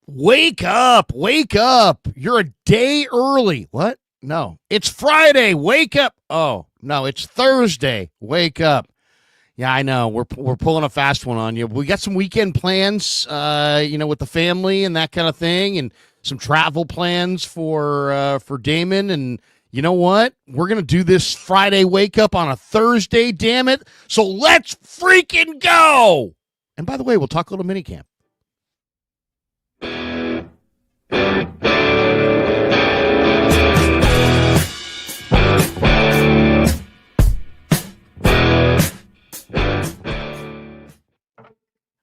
Wake up. Wake up. You're a day early. What? No, it's Friday. Wake up. Oh, no, it's Thursday. Wake up. Yeah, I know. We're pulling a fast one on you. We got some weekend plans, with the family and that kind of thing, and some travel plans for Damon. And you know what? We're gonna do this Friday wake up on a Thursday. Damn it! So let's freaking go. And by the way, we'll talk a little minicamp.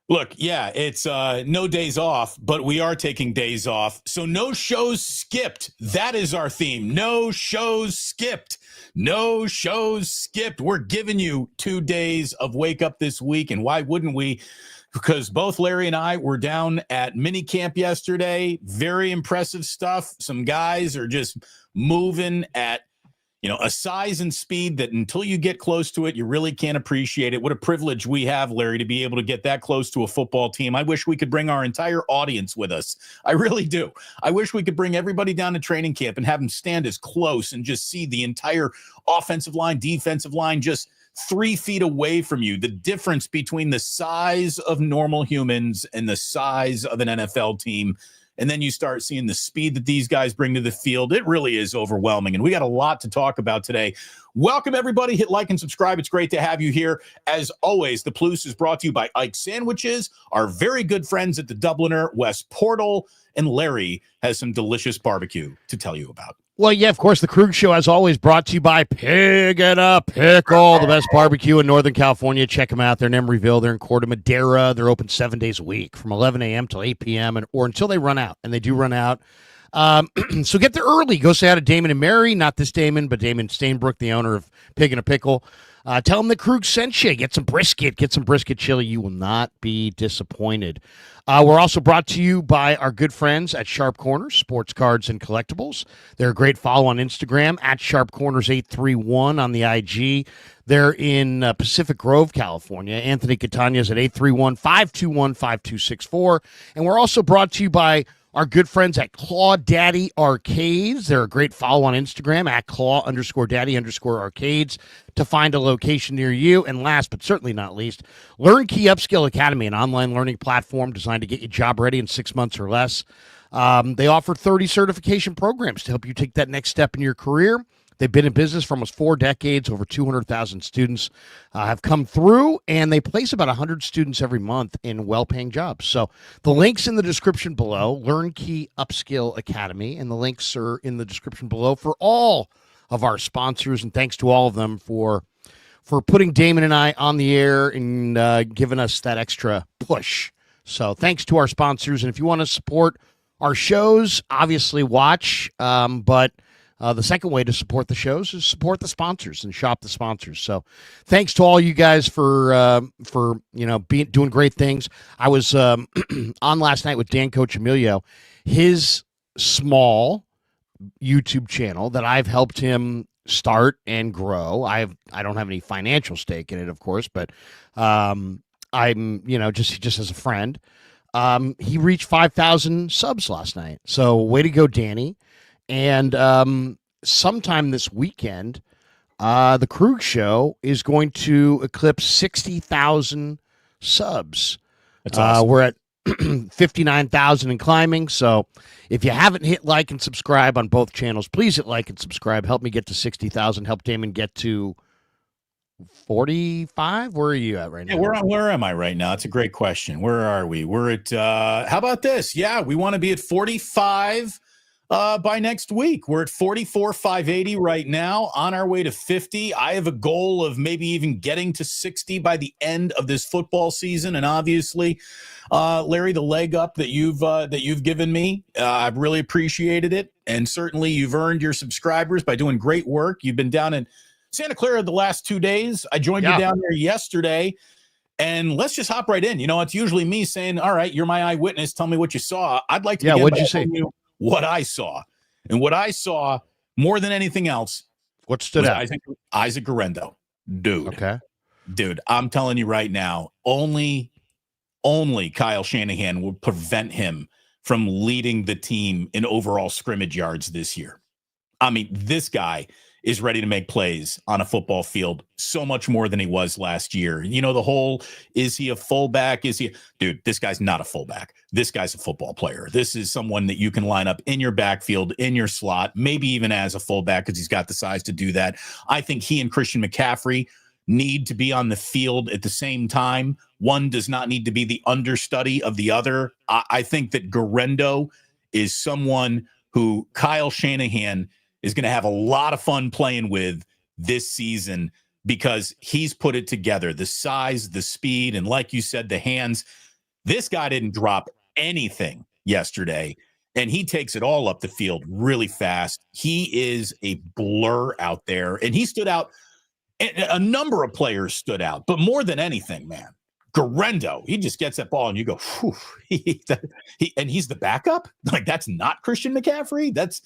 Look, yeah, it's no days off, but we are taking days off. So no shows skipped. That is our theme. No shows skipped. No shows skipped. We're giving you 2 days of wake up this week. And why wouldn't we? Because both Larry and I were down at Minicamp yesterday. Very impressive stuff. Some guys are just moving at a size and speed that until you get close to it, you really can't appreciate it. What a privilege we have, Larry, to be able to get that close to a football team. I wish we could bring our entire audience with us. I really do. I wish we could bring everybody down to training camp and have them stand as close and just see the entire offensive line, defensive line, just 3 feet away from you. The difference between the size of normal humans and the size of an NFL team. And then you start seeing the speed that these guys bring to the field. It really is overwhelming. And we got a lot to talk about today. Welcome, everybody. Hit like and subscribe. It's great to have you here. As always, the Plus is brought to you by Ike Sandwiches, our very good friends at the Dubliner, West Portal, and Larry has some delicious barbecue to tell you about. Well, yeah, of course, the Krueg Show, as always, brought to you by Pig and a Pickle, the best barbecue in Northern California. Check them out. They're in Emeryville. They're in Corte Madera. They're open 7 days a week from 11 a.m. till 8 p.m. or until they run out, and they do run out. So get there early. Go say hi to Damon and Mary. Not this Damon, but Damon Stainbrook, the owner of Pig and a Pickle. Tell them that Krueg sent you. Get some brisket chili. You will not be disappointed. We're also brought to you by our good friends at Sharp Corners, Sports Cards and Collectibles. They're a great follow on Instagram, at Sharp Corners 831 on the IG. They're in Pacific Grove, California. Anthony Catania's at 831-521-5264. And we're also brought to you by our good friends at Claw Daddy Arcades. They're a great follow on Instagram at Claw_Daddy_Arcades to find a location near you. And last but certainly not least, Learn Key Upskill Academy, an online learning platform designed to get you job ready in 6 months or less. They offer 30 certification programs to help you take that next step in your career. They've been in business for almost 4 decades. Over 200,000 students have come through, and they place about 100 students every month in well-paying jobs. So the link's in the description below, Learn Key Upskill Academy, and the links are in the description below for all of our sponsors. And thanks to all of them for putting Damon and I on the air and giving us that extra push. So thanks to our sponsors. And if you want to support our shows, obviously watch, but the second way to support the shows is support the sponsors and shop the sponsors. So thanks to all you guys for doing great things. I was on last night with Dan Coach Emilio, his small YouTube channel that I've helped him start and grow. I don't have any financial stake in it, of course, but I'm just as a friend. He reached 5,000 subs last night. So way to go, Danny. And sometime this weekend, the Krueg Show is going to eclipse 60,000 subs. That's awesome. We're at 59,000 and climbing. So if you haven't hit like and subscribe on both channels, please hit like and subscribe. Help me get to 60,000. Help Damon get to 45. Where are you at right now? Where am I right now? That's a great question. Where are we? We're at how about this? Yeah, we want to be at 45 by next week. We're at 44,580 right now, on our way to 50. I have a goal of maybe even getting to 60 by the end of this football season. And obviously, Larry, the leg up that you've given me, I've really appreciated it. And certainly you've earned your subscribers by doing great work. You've been down in Santa Clara the last 2 days. I joined you down there yesterday. And let's just hop right in. It's usually me saying, all right, you're my eyewitness. Tell me what you saw. I'd like to begin what'd by you say? telling you what I saw. And what I saw more than anything else, what stood out? Isaac Guerendo. Okay. Dude, I'm telling you right now, only Kyle Shanahan will prevent him from leading the team in overall scrimmage yards this year. I mean, this guy is ready to make plays on a football field so much more than he was last year. You know, the whole, is he a fullback? Dude, this guy's not a fullback. This guy's a football player. This is someone that you can line up in your backfield, in your slot, maybe even as a fullback because he's got the size to do that. I think he and Christian McCaffrey need to be on the field at the same time. One does not need to be the understudy of the other. I think that Guerendo is someone who Kyle Shanahan is going to have a lot of fun playing with this season because he's put it together. The size, the speed, and like you said, the hands. This guy didn't drop anything yesterday, and he takes it all up the field really fast. He is a blur out there, and he stood out. A number of players stood out, but more than anything, man, Guerendo, he just gets that ball and you go, and he's the backup? Like, that's not Christian McCaffrey? That's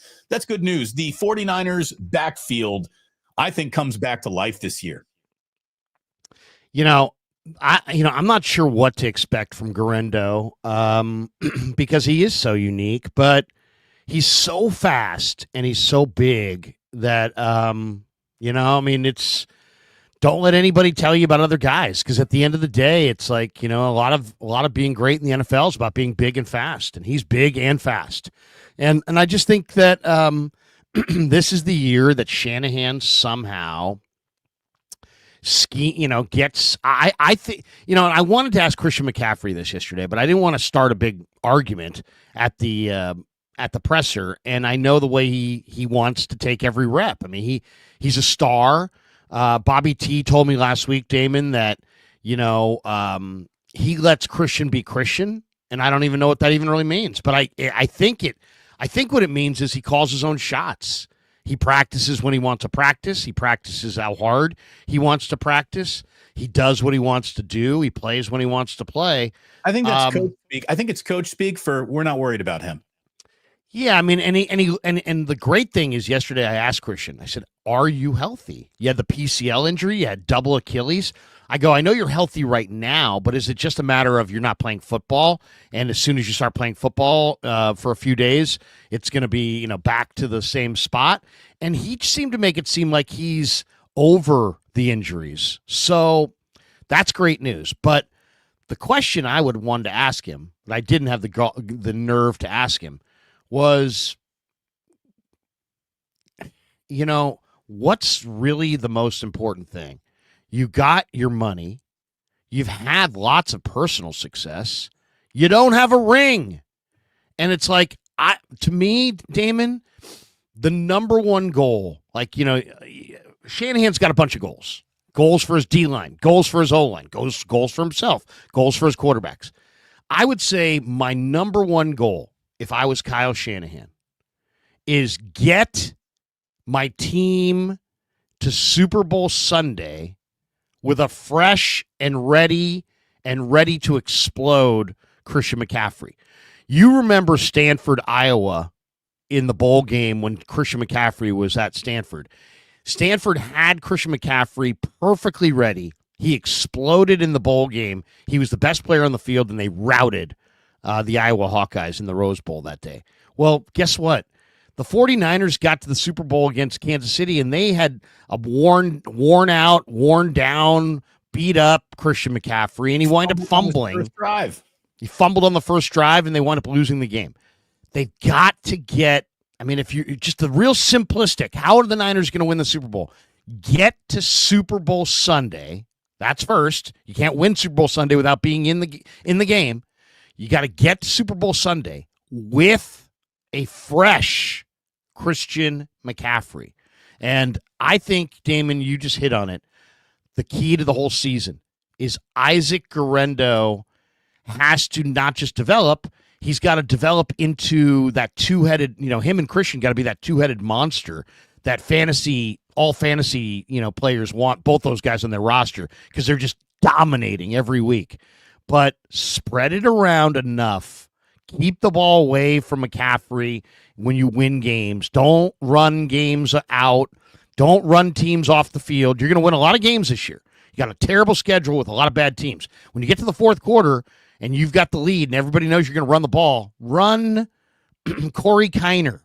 good news. The 49ers backfield, I think, comes back to life this year. I'm not sure what to expect from Guerendo because he is so unique, but he's so fast and he's so big that, don't let anybody tell you about other guys, because at the end of the day, it's like, a lot of being great in the NFL is about being big and fast, and he's big and fast. And I just think that this is the year that Shanahan somehow gets, I think, I wanted to ask Christian McCaffrey this yesterday, but I didn't want to start a big argument at the presser. And I know the way he wants to take every rep. I mean, he's a star. Bobby T told me last week, Damon, that, he lets Christian be Christian. And I don't even know what that even really means. But I think what it means is he calls his own shots. He practices when he wants to practice. He practices how hard he wants to practice. He does what he wants to do. He plays when he wants to play. I think that's coach speak. I think it's coach speak for we're not worried about him. Yeah, I mean, and the great thing is yesterday I asked Christian, I said, are you healthy? You had the PCL injury, you had double Achilles. I go, I know you're healthy right now, but is it just a matter of you're not playing football? And as soon as you start playing football for a few days, it's going to be, back to the same spot. And he seemed to make it seem like he's over the injuries. So that's great news. But the question I would want to ask him, but I didn't have the nerve to ask him, was, what's really the most important thing? You got your money. You've had lots of personal success. You don't have a ring. And it's like, to me, Damon, the number one goal, Shanahan's got a bunch of goals. Goals for his D-line, goals for his O-line, goals for himself, goals for his quarterbacks. I would say my number one goal, if I was Kyle Shanahan, is get my team to Super Bowl Sunday with a fresh and ready to explode Christian McCaffrey. You remember Stanford, Iowa in the bowl game when Christian McCaffrey was at Stanford. Stanford had Christian McCaffrey perfectly ready. He exploded in the bowl game. He was the best player on the field, and they routed the Iowa Hawkeyes in the Rose Bowl that day. Well, guess what? The 49ers got to the Super Bowl against Kansas City, and they had a worn out, worn down, beat up Christian McCaffrey, and he wound up fumbling. First drive. He fumbled on the first drive, and they wound up losing the game. They've got to get, if you're just the real simplistic, how are the Niners going to win the Super Bowl? Get to Super Bowl Sunday. That's first. You can't win Super Bowl Sunday without being in the game. You got to get to Super Bowl Sunday with a fresh Christian McCaffrey. And I think, Damon, you just hit on it. The key to the whole season is Isaac Guerendo has to not just develop, he's got to develop into that two-headed, him and Christian got to be that two-headed monster that all fantasy, players want both those guys on their roster because they're just dominating every week. But spread it around enough. Keep the ball away from McCaffrey when you win games. Don't run games out. Don't run teams off the field. You're going to win a lot of games this year. You got a terrible schedule with a lot of bad teams. When you get to the fourth quarter and you've got the lead and everybody knows you're going to run the ball, run Corey Kiner,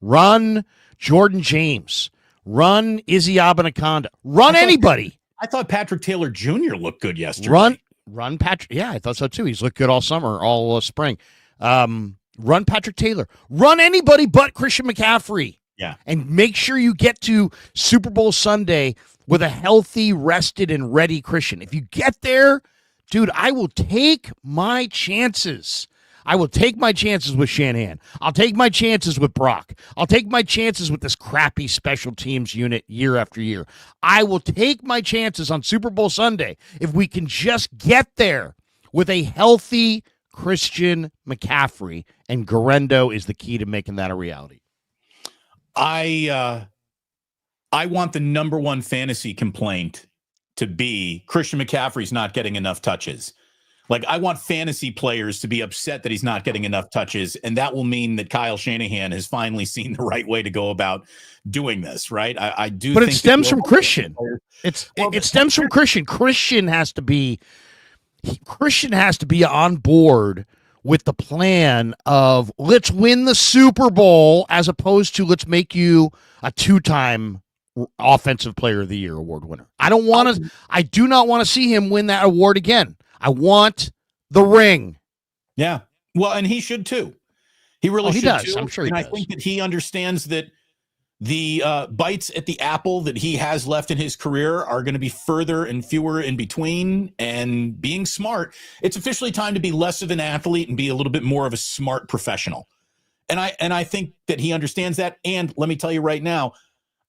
run Jordan James, run Izzy Abanaconda, run anybody. I thought Patrick Taylor Jr. looked good yesterday. Run Patrick. Yeah, I thought so too. He's looked good all summer, all spring. Run Patrick Taylor. Run anybody but Christian McCaffrey. Yeah. And make sure you get to Super Bowl Sunday with a healthy, rested, and ready Christian. If you get there, dude, I will take my chances. I will take my chances with Shanahan. I'll take my chances with Brock. I'll take my chances with this crappy special teams unit year after year. I will take my chances on Super Bowl Sunday if we can just get there with a healthy Christian McCaffrey, and Guerendo is the key to making that a reality. I want the number one fantasy complaint to be Christian McCaffrey's not getting enough touches. Like, I want fantasy players to be upset that he's not getting enough touches, and that will mean that Kyle Shanahan has finally seen the right way to go about doing this, right? I do, but think it stems from Christian. It stems from Christian. Christian has to be on board with the plan of let's win the Super Bowl as opposed to let's make you a 2-time Offensive Player of the Year award winner. I do not want to see him win that award again. I want the ring. Yeah. Well, and he should too. He really should does. too. I'm sure he does. I think that he understands that the bites at the apple that he has left in his career are going to be further and fewer in between. And being smart, it's officially time to be less of an athlete and be a little bit more of a smart professional. And I think that he understands that. And let me tell you right now,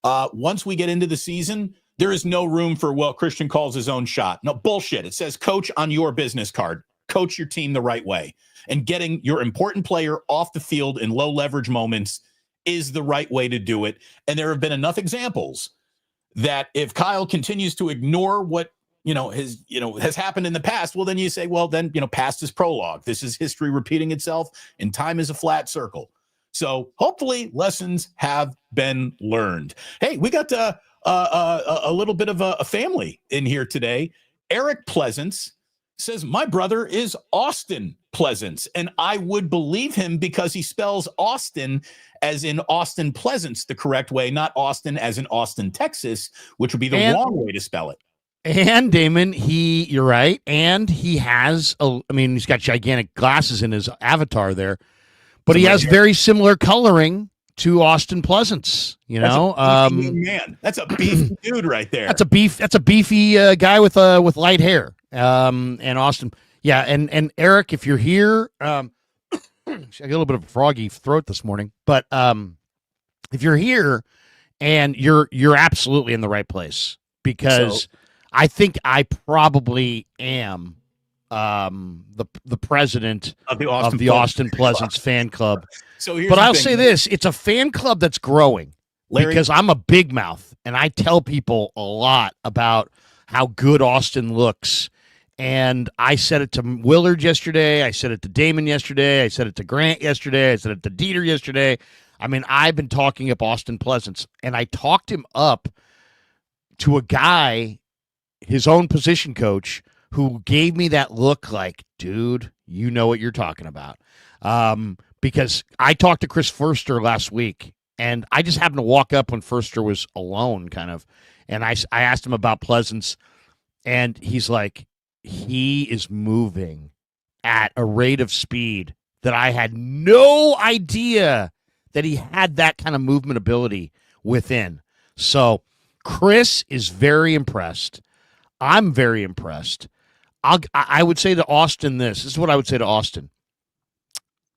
once we get into the season, there is no room for, well, Christian calls his own shot. No, bullshit. It says coach on your business card. Coach your team the right way. And getting your important player off the field in low leverage moments is the right way to do it. And there have been enough examples that if Kyle continues to ignore what, has happened in the past, well, then you say, well, then, past is prologue. This is history repeating itself, and time is a flat circle. So hopefully lessons have been learned. Hey, we got a little bit of a family in here today. Eric Pleasance says, my brother is Austin Pleasance, and I would believe him because he spells Austin as in Austin Pleasance the correct way, not Austin as in Austin, Texas, which would be the wrong way to spell it. And Damon, you're right. And he has, he's got gigantic glasses in his avatar there, but he has very similar coloring to Austin Pleasance, man, that's a beefy dude right there. That's a beefy guy with light hair. And Austin, yeah, and Eric, if you're here, I got a little bit of a froggy throat this morning, but if you're here, and you're absolutely in the right place, because I think I probably am the president of the Austin Pleasance fan club. But I'll say this, it's a fan club that's growing, Larry, because I'm a big mouth and I tell people a lot about how good Austin looks. And I said it to Willard yesterday. I said it to Damon yesterday. I said it to Grant yesterday. I said it to Dieter yesterday. I've been talking up Austin Pleasance, and I talked him up to a guy, his own position coach, who gave me that look like, dude, you know what you're talking about. Because I talked to Chris Furster last week, and I just happened to walk up when Furster was alone, kind of, and I asked him about Pleasance, and he's like, he is moving at a rate of speed that I had no idea that he had that kind of movement ability within. So Chris is very impressed. I'm very impressed. I would say to Austin this is what I would say to Austin.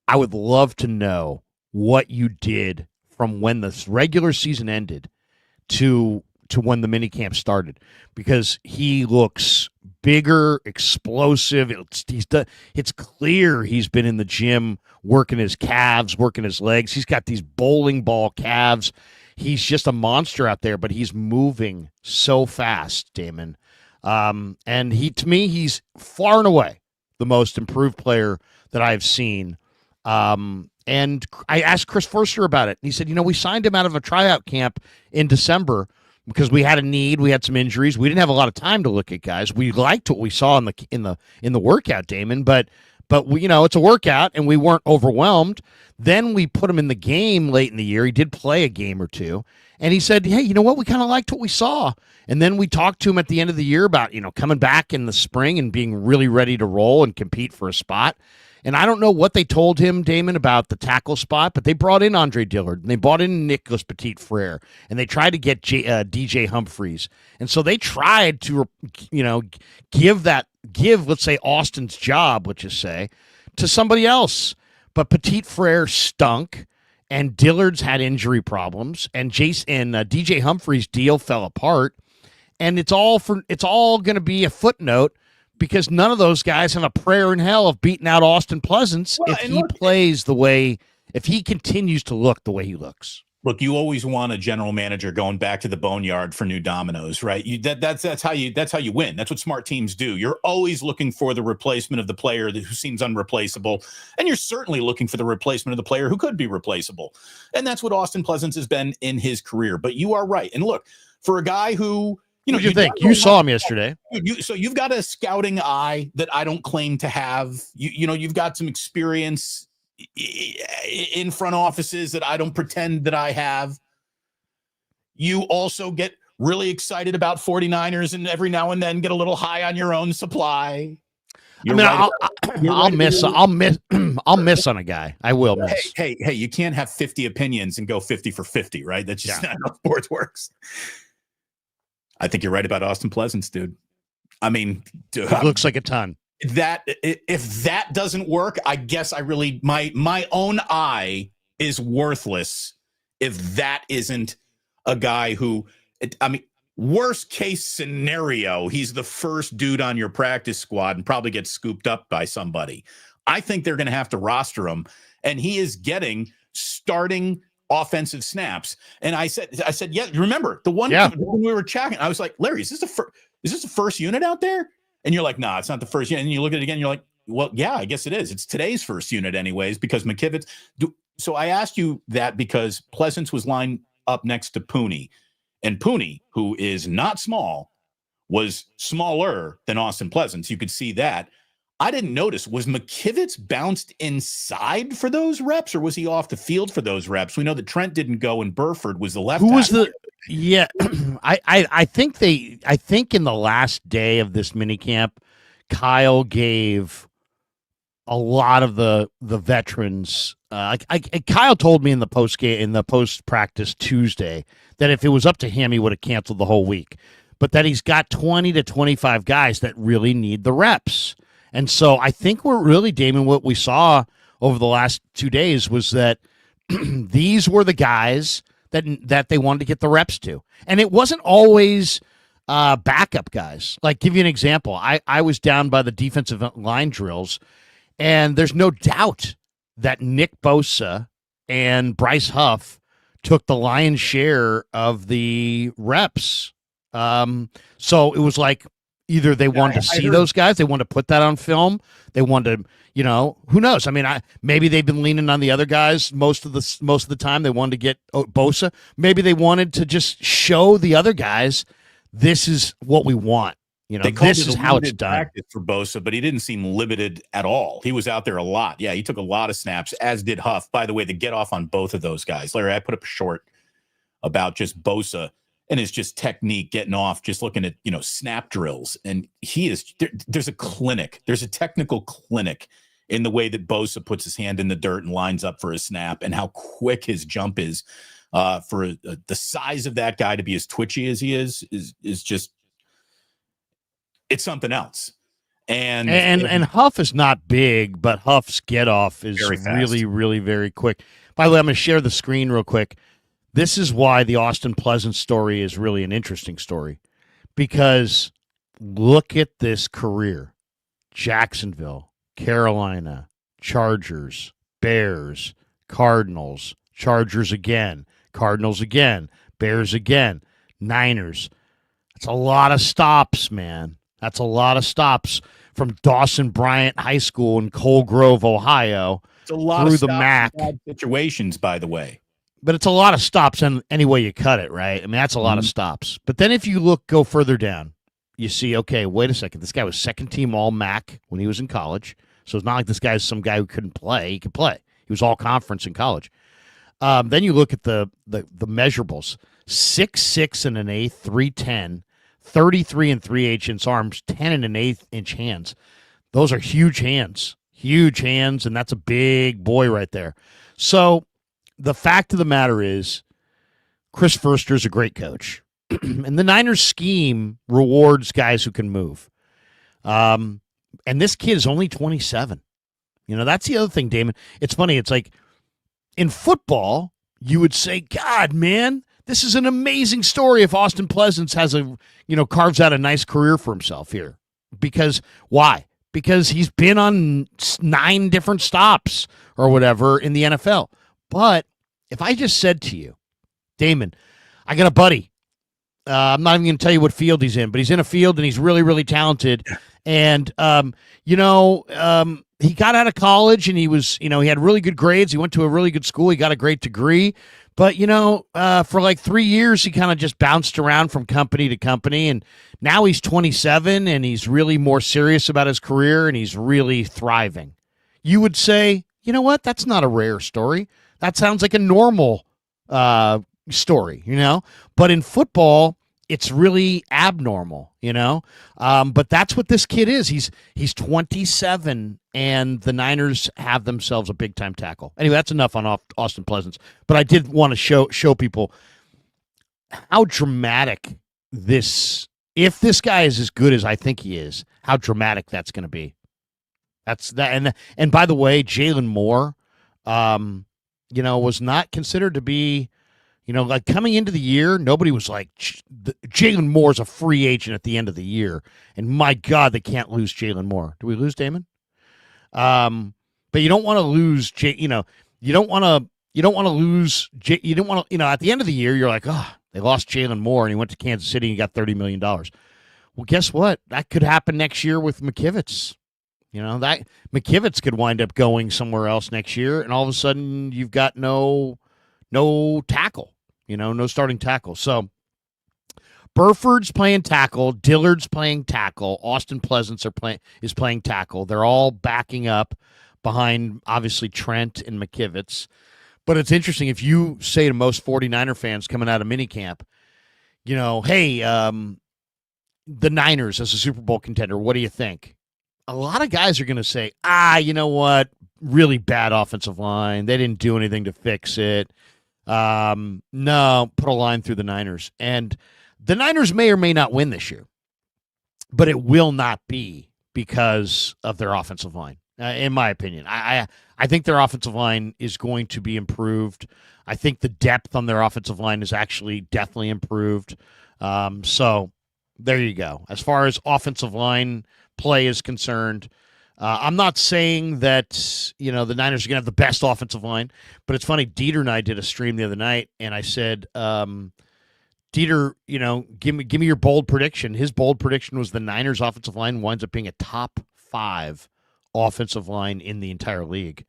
I would love to know what you did from when the regular season ended to when the minicamp started, because he looks bigger, explosive. It's clear he's been in the gym working his calves, working his legs. He's got these bowling ball calves. He's just a monster out there, but he's moving so fast, Damon. And to me, he's far and away the most improved player that I've seen. And I asked Chris Furster about it. He said, we signed him out of a tryout camp in December because we had a need, we had some injuries, we didn't have a lot of time to look at guys. We liked what we saw in the workout, Damon, but we, it's a workout and we weren't overwhelmed. Then we put him in the game late in the year. He did play a game or two, and he said, "Hey, you know what? We kind of liked what we saw." And then we talked to him at the end of the year about coming back in the spring and being really ready to roll and compete for a spot. And I don't know what they told him, Damon, about the tackle spot, but they brought in Andre Dillard and they brought in Nicholas Petit Frere and they tried to get DJ Humphreys. And so they tried to, give, let's say, Austin's job, let's just say, to somebody else. But Petit Frere stunk and Dillard's had injury problems and DJ Humphreys' deal fell apart. And it's all going to be a footnote, because none of those guys have a prayer in hell of beating out Austin Pleasance if he continues to look the way he looks. Look, you always want a general manager going back to the boneyard for new dominoes, right? That's how you win. That's what smart teams do. You're always looking for the replacement of the player who seems unreplaceable, and you're certainly looking for the replacement of the player who could be replaceable. And that's what Austin Pleasance has been in his career. But you are right. And look, for a guy who what do you think? You saw him yesterday. So you've got a scouting eye that I don't claim to have. You've got some experience in front offices that I don't pretend that I have. You also get really excited about 49ers and every now and then get a little high on your own supply. I'll miss on a guy. I will miss. Hey, you can't have 50 opinions and go 50 for 50, right? That's just not how sports works. I think you're right about Austin Pleasance, dude. I mean, it looks like a ton. That if that doesn't work, I guess I really my own eye is worthless if that isn't a guy who, worst case scenario, he's the first dude on your practice squad and probably gets scooped up by somebody. I think they're going to have to roster him, and he is getting starting offensive snaps. And I said, yeah, remember the one when we were chatting, I was like, Larry, is this the first unit out there? And you're like, nah, it's not the first unit. And you look at it again, you're like, well, yeah, I guess it is. It's today's first unit anyways, because McKivitz. So I asked you that because Pleasance was lined up next to Pooney, and Pooney, who is not small, was smaller than Austin Pleasance. You could see that. I didn't notice. Was McKivitz bounced inside for those reps, or was he off the field for those reps? We know that Trent didn't go, and Burford was the left. Who was the? Yeah, I think in the last day of this minicamp, Kyle gave a lot of the veterans. Kyle told me in the post practice Tuesday that if it was up to him, he would have canceled the whole week, but that he's got 20 to 25 guys that really need the reps. And so I think we're really, Damon, what we saw over the last 2 days was that these were the guys that they wanted to get the reps to. And it wasn't always backup guys. Like, give you an example. I was down by the defensive line drills, and there's no doubt that Nick Bosa and Bryce Huff took the lion's share of the reps. So it was like, either they wanted to see those guys, they wanted to put that on film, they wanted to, who knows? I mean, maybe they've been leaning on the other guys most of the time. They wanted to get Bosa. Maybe they wanted to just show the other guys, this is what we want. This is how it's done for Bosa, but he didn't seem limited at all. He was out there a lot. Yeah, he took a lot of snaps, as did Huff. By the way, the get off on both of those guys. Larry, I put up a short about just Bosa and his just technique getting off, just looking at, snap drills. And there's a clinic. There's a technical clinic in the way that Bosa puts his hand in the dirt and lines up for a snap, and how quick his jump is for the size of that guy to be as twitchy as he is just, it's something else. And Huff is not big, but Huff's get off is really, really very quick. By the way, I'm going to share the screen real quick. This is why the Austin Pleasance story is really an interesting story, because look at this career. Jacksonville, Carolina, Chargers, Bears, Cardinals, Chargers again, Cardinals again, Bears again, Niners. That's a lot of stops, man. That's a lot of stops from Dawson Bryant High School in Coal Grove, Ohio, it's a lot through of the MAC. situations, by the way. but it's a lot of stops any way you cut it, right? I mean, that's a lot of stops. But then if you go further down, you see, okay, wait a second. This guy was second team All MAC when he was in college. So it's not like this guy's some guy who couldn't play. He could play. He was all conference in college. Then you look at the measurables: 6'6" and an eighth, 310, 33 and 3/8 inch arms, 10 and an eighth inch hands. Those are huge hands, and that's a big boy right there. So the fact of the matter is, Chris Foerster's a great coach, and the Niners scheme rewards guys who can move. And this kid is only 27. That's the other thing, Damon. It's funny. It's like in football, you would say, God, man, this is an amazing story if Austin Pleasants carves out a nice career for himself here. Because why? Because he's been on 9 different stops or whatever in the NFL. But if I just said to you, Damon, I got a buddy. I'm not even going to tell you what field he's in, but he's in a field and he's really, really talented. And, he got out of college and he was, he had really good grades. He went to a really good school. He got a great degree. But, for like 3 years, he kind of just bounced around from company to company. And now he's 27 and he's really more serious about his career and he's really thriving. You would say, you know what? That's not a rare story. That sounds like a normal story, But in football, it's really abnormal, But that's what this kid is. He's 27, and the Niners have themselves a big-time tackle. Anyway, that's enough on Austin Pleasants. But I did want to show people how dramatic if this guy is as good as I think he is, how dramatic that's going to be. That's that. And by the way, Jalen Moore, was not considered to be, like coming into the year, nobody was like, Jalen Moore's a free agent at the end of the year. And my God, they can't lose Jalen Moore. Do we lose Damon? But you don't want to lose, you don't want to lose, you don't want to, at the end of the year, you're like, oh, they lost Jalen Moore and he went to Kansas City and he got $30 million. Well, guess what? That could happen next year with McKivitz. That McKivitz could wind up going somewhere else next year. And all of a sudden you've got no tackle. No starting tackle. So Burford's playing tackle, Dillard's playing tackle, Austin Pleasants is playing tackle. They're all backing up behind, obviously, Trent and McKivitz. But it's interesting, if you say to most 49er fans coming out of minicamp, hey, the Niners as a Super Bowl contender, what do you think? A lot of guys are going to say, you know what? Really bad offensive line. They didn't do anything to fix it. No, put a line through the Niners. And the Niners may or may not win this year, but it will not be because of their offensive line, in my opinion. I think their offensive line is going to be improved. I think the depth on their offensive line is actually definitely improved. So there you go. As far as offensive line play is concerned, I'm not saying that, the Niners are going to have the best offensive line, but it's funny. Dieter and I did a stream the other night, and I said, Dieter, give me your bold prediction. His bold prediction was the Niners offensive line winds up being a top 5 offensive line in the entire league.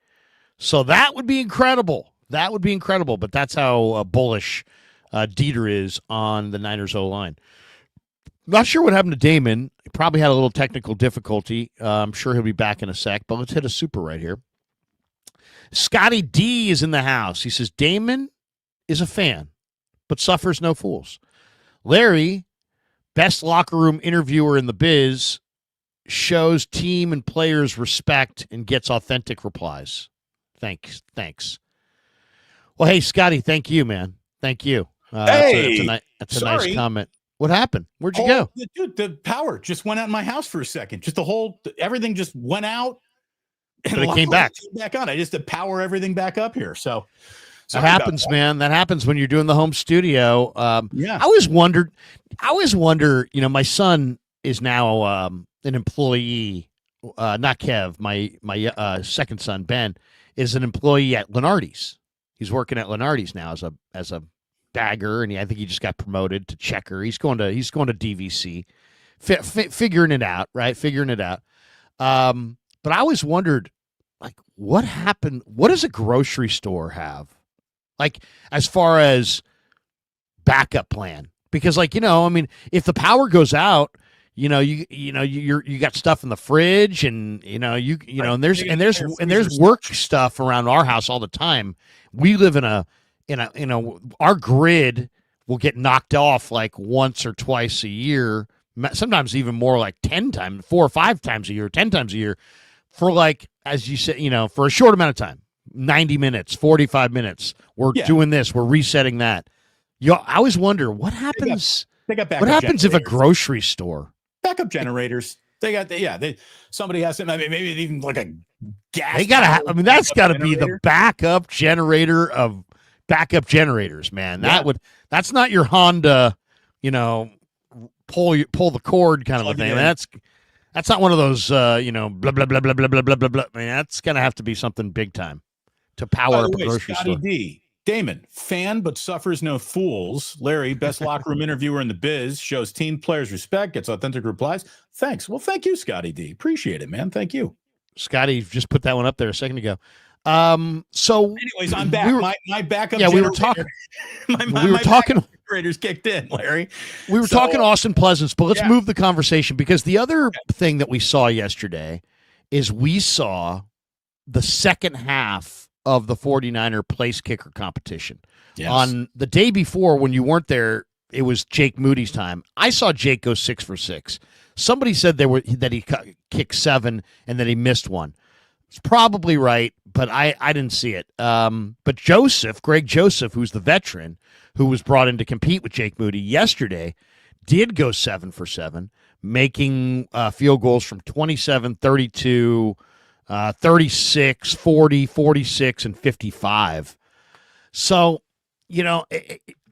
So that would be incredible. But that's how bullish Dieter is on the Niners O-line. Not sure what happened to Damon. He probably had a little technical difficulty. I'm sure he'll be back in a sec, but let's hit a super right here. Scotty D is in the house. He says, Damon is a fan, but suffers no fools. Larry, best locker room interviewer in the biz, shows team and players respect and gets authentic replies. Thanks. Well, hey, Scotty, thank you, man. Thank you. That's a nice comment. What happened? Where'd you go? Dude, the power just went out in my house for a second. Just everything just went out. But it came back. On. I just had to power everything back up here. So that happens, man. That happens when you're doing the home studio. Yeah. I always wonder, my son is now an employee, not Kev, my second son, Ben, is an employee at Lenardi's. He's working at Lenardi's now as a bagger, and I think he just got promoted to checker. He's going to DVC, figuring it out, right? But I always wondered, like, what happened? What does a grocery store have Like, as far as backup plan, because, like, I mean, if the power goes out, you got stuff in the fridge, and Right. and there's work stuff around our house all the time. We live in our grid will get knocked off like once or twice a year, sometimes even more, like 10 times, 4 or 5 times a year, 10 times a year, for, like, as you said, for a short amount of time, 90 minutes, 45 minutes. We're doing this, we're resetting that. I always wonder what happens. They got backup what happens if a generators. grocery store Backup generators. They got somebody has to, maybe even like a gas. They gotta I mean, that's gotta be the backup generator of backup generators, man. That's not your Honda, pull the cord kind of a thing. That's not one of those blah blah blah blah blah blah blah blah blah. I mean, that's gonna have to be something big time to power up a grocery Scotty store. D. Damon, fan but suffers no fools. Larry, best locker room interviewer in the biz, shows team players respect, gets authentic replies. Thanks. Well, thank you, Scotty D. Appreciate it, man. Thank you. Scotty just put that one up there a second ago. So anyways, I'm back. My backup. Yeah, we were talking. We were talking. Generators kicked in, Larry. We were talking Austin Pleasance, but let's move the conversation, because the other thing that we saw yesterday is we saw the second half of the 49er place kicker competition. Yes. On the day before, when you weren't there, it was Jake Moody's time. I saw Jake go 6 for 6. Somebody said that he kicked 7 and that he missed one. It's probably right, but I didn't see it. But Greg Joseph, who's the veteran, who was brought in to compete with Jake Moody yesterday, did go 7 for 7, making field goals from 27, 32, 36, 40, 46, and 55. So,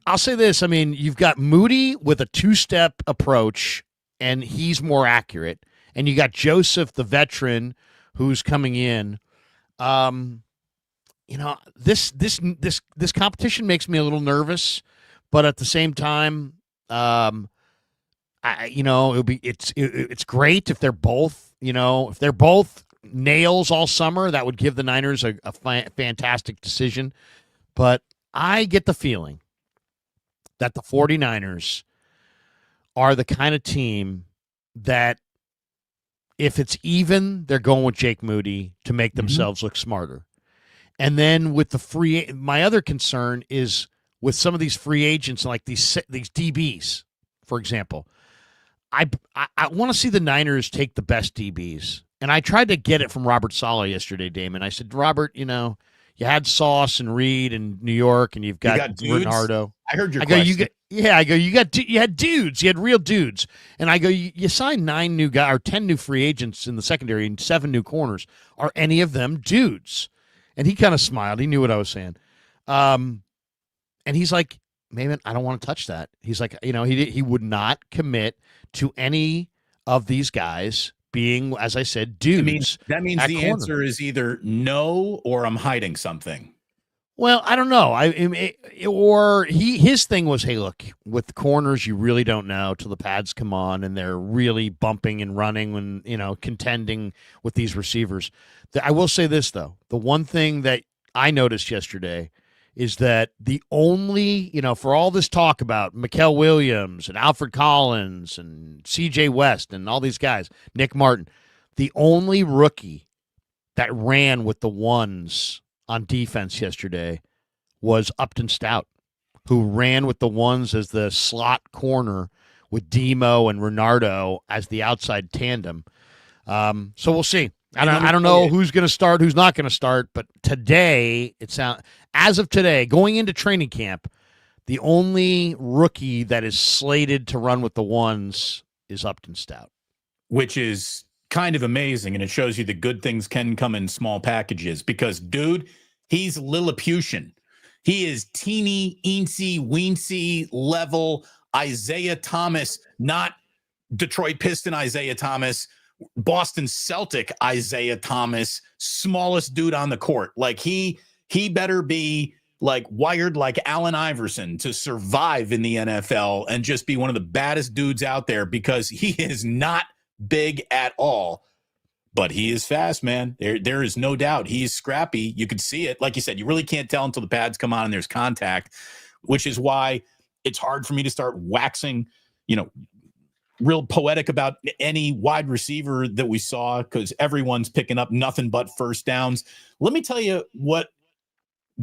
I'll say this. I mean, you've got Moody with a 2-step approach, and he's more accurate. And you got Joseph, the veteran, who's coming in. This competition makes me a little nervous, but at the same time, it's great if they're both, nails all summer. That would give the Niners a fantastic decision. But I get the feeling that the 49ers are the kind of team that, if it's even, they're going with Jake Moody to make themselves look smarter. And then with my other concern is with some of these free agents, like these DBs, for example. I want to see the Niners take the best DBs. And I tried to get it from Robert Saleh yesterday, Damon. I said, Robert, you had Sauce and Reed in New York, and you got Bernardo. I heard your question. You had dudes. You had real dudes. And I go, you signed 9 new guys or 10 new free agents in the secondary and 7 new corners. Are any of them dudes? And he kind of smiled. He knew what I was saying. And he's like, man, I don't want to touch that. He's like, he would not commit to any of these guys being, as I said, dudes. That means the corner. Answer is either no or I'm hiding something. Well, I don't know. His thing was, hey, look, with the corners, you really don't know till the pads come on and they're really bumping and running when, contending with these receivers. I will say this, though. The one thing that I noticed yesterday is that the only, for all this talk about Mikael Williams and Alfred Collins and CJ West and all these guys, Nick Martin, the only rookie that ran with the ones on defense yesterday was Upton Stout, who ran with the ones as the slot corner with Demo and Renardo as the outside tandem. So we'll see. I don't know who's going to start, who's not going to start, but today, as of today, going into training camp, the only rookie that is slated to run with the ones is Upton Stout. Which is kind of amazing, and it shows you that good things can come in small packages, because, dude, he's Lilliputian. He is teeny, eensy, weensy level Isaiah Thomas, not Detroit Piston Isaiah Thomas, Boston Celtic Isaiah Thomas, smallest dude on the court. Like he better be like wired like Allen Iverson to survive in the NFL and just be one of the baddest dudes out there, because he is not big at all. but he is fast, man. There is no doubt. He's scrappy. You could see it. Like you said, you really can't tell until the pads come on and there's contact, which is why it's hard for me to start waxing, real poetic about any wide receiver that we saw, because everyone's picking up nothing but first downs. Let me tell you what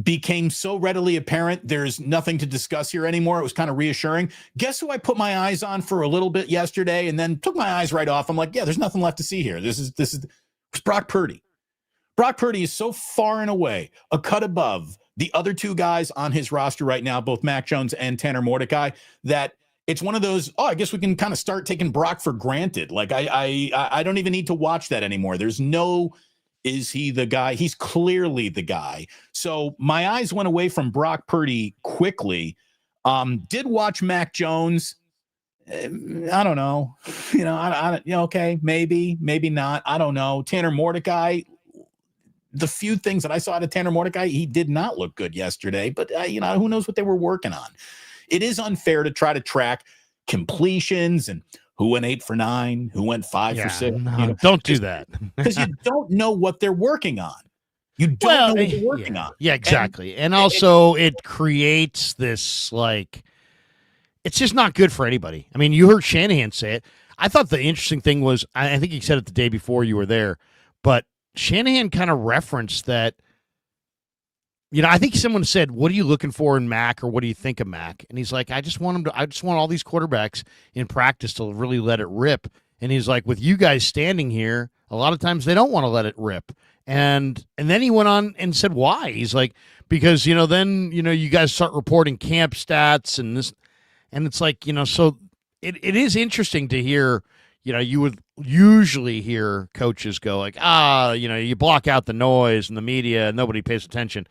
became so readily apparent. There's nothing to discuss here anymore. It was kind of reassuring. Guess who I put my eyes on for a little bit yesterday and then took my eyes right off? I'm like, yeah, there's nothing left to see here. This is Brock Purdy. Brock Purdy is so far and away a cut above the other two guys on his roster right now, both Mac Jones and Tanner Mordecai, that it's one of those, I guess we can kind of start taking Brock for granted. Like I don't even need to watch that anymore. There's no, is he the guy? He's clearly the guy. So my eyes went away from Brock Purdy quickly. Did watch Mac Jones. I don't know. Okay, maybe not. I don't know. Tanner Mordecai, the few things that I saw out of Tanner Mordecai, he did not look good yesterday, but who knows what they were working on. It is unfair to try to track completions and who went 8 for 9, who went 5 for 6. No, don't do that. Because you don't know what they're working on. You don't know what they're working on. Yeah, exactly. And also it creates this, it's just not good for anybody. I mean, you heard Shanahan say it. I thought the interesting thing was, I think he said it the day before you were there, but Shanahan kind of referenced that, I think someone said, what are you looking for in Mac, or what do you think of Mac? And he's like, I just want all these quarterbacks in practice to really let it rip. And he's like, with you guys standing here, a lot of times they don't want to let it rip. And then he went on and said, why? He's like, because, then, you guys start reporting camp stats and this, and it's like, so it is interesting to hear, you would usually hear coaches go like, you block out the noise and the media and nobody pays attention.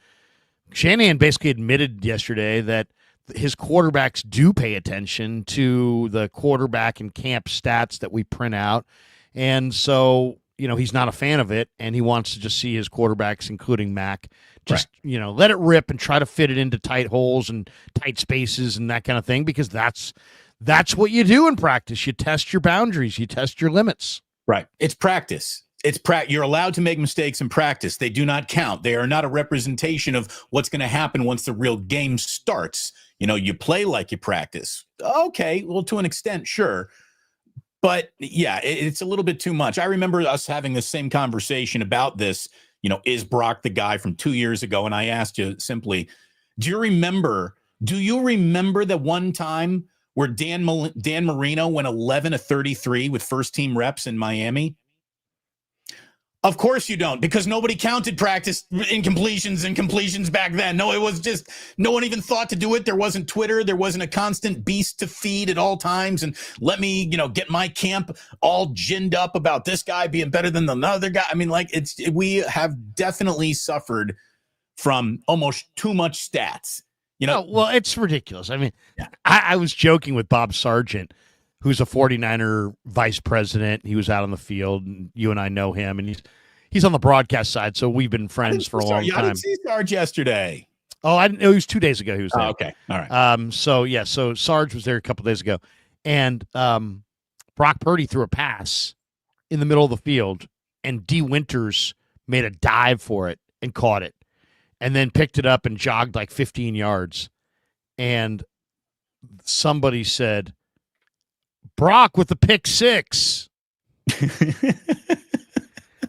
Shanahan basically admitted yesterday that his quarterbacks do pay attention to the quarterback and camp stats that we print out. And so, he's not a fan of it, and he wants to just see his quarterbacks, including Mac, just, let it rip and try to fit it into tight holes and tight spaces and that kind of thing, because that's what you do in practice. You test your boundaries. You test your limits. Right. It's practice. You're allowed to make mistakes in practice. They do not count. They are not a representation of what's going to happen once the real game starts. You play like you practice. Okay, well, to an extent, sure. But yeah, it's a little bit too much. I remember us having the same conversation about this. Is Brock the guy from 2 years ago? And I asked you simply, do you remember that one time where Dan Marino went 11 of 33 with first team reps in Miami? Of course you don't, because nobody counted practice incompletions and completions back then. No, it was just, no one even thought to do it. There wasn't Twitter. There wasn't a constant beast to feed at all times. And let me, get my camp all ginned up about this guy being better than the other guy. I mean, we have definitely suffered from almost too much stats. Well, it's ridiculous. I mean, yeah. I was joking with Bob Sargent, who's a 49er vice president. He was out on the field, and you and I know him, and he's on the broadcast side, so we've been friends for a long time. I didn't see Sarge yesterday. Oh, it was 2 days ago he was there. Oh, okay. All right. So Sarge was there a couple days ago, and Brock Purdy threw a pass in the middle of the field, and D. Winters made a dive for it and caught it, and then picked it up and jogged like 15 yards. And somebody said, Brock with the pick 6. And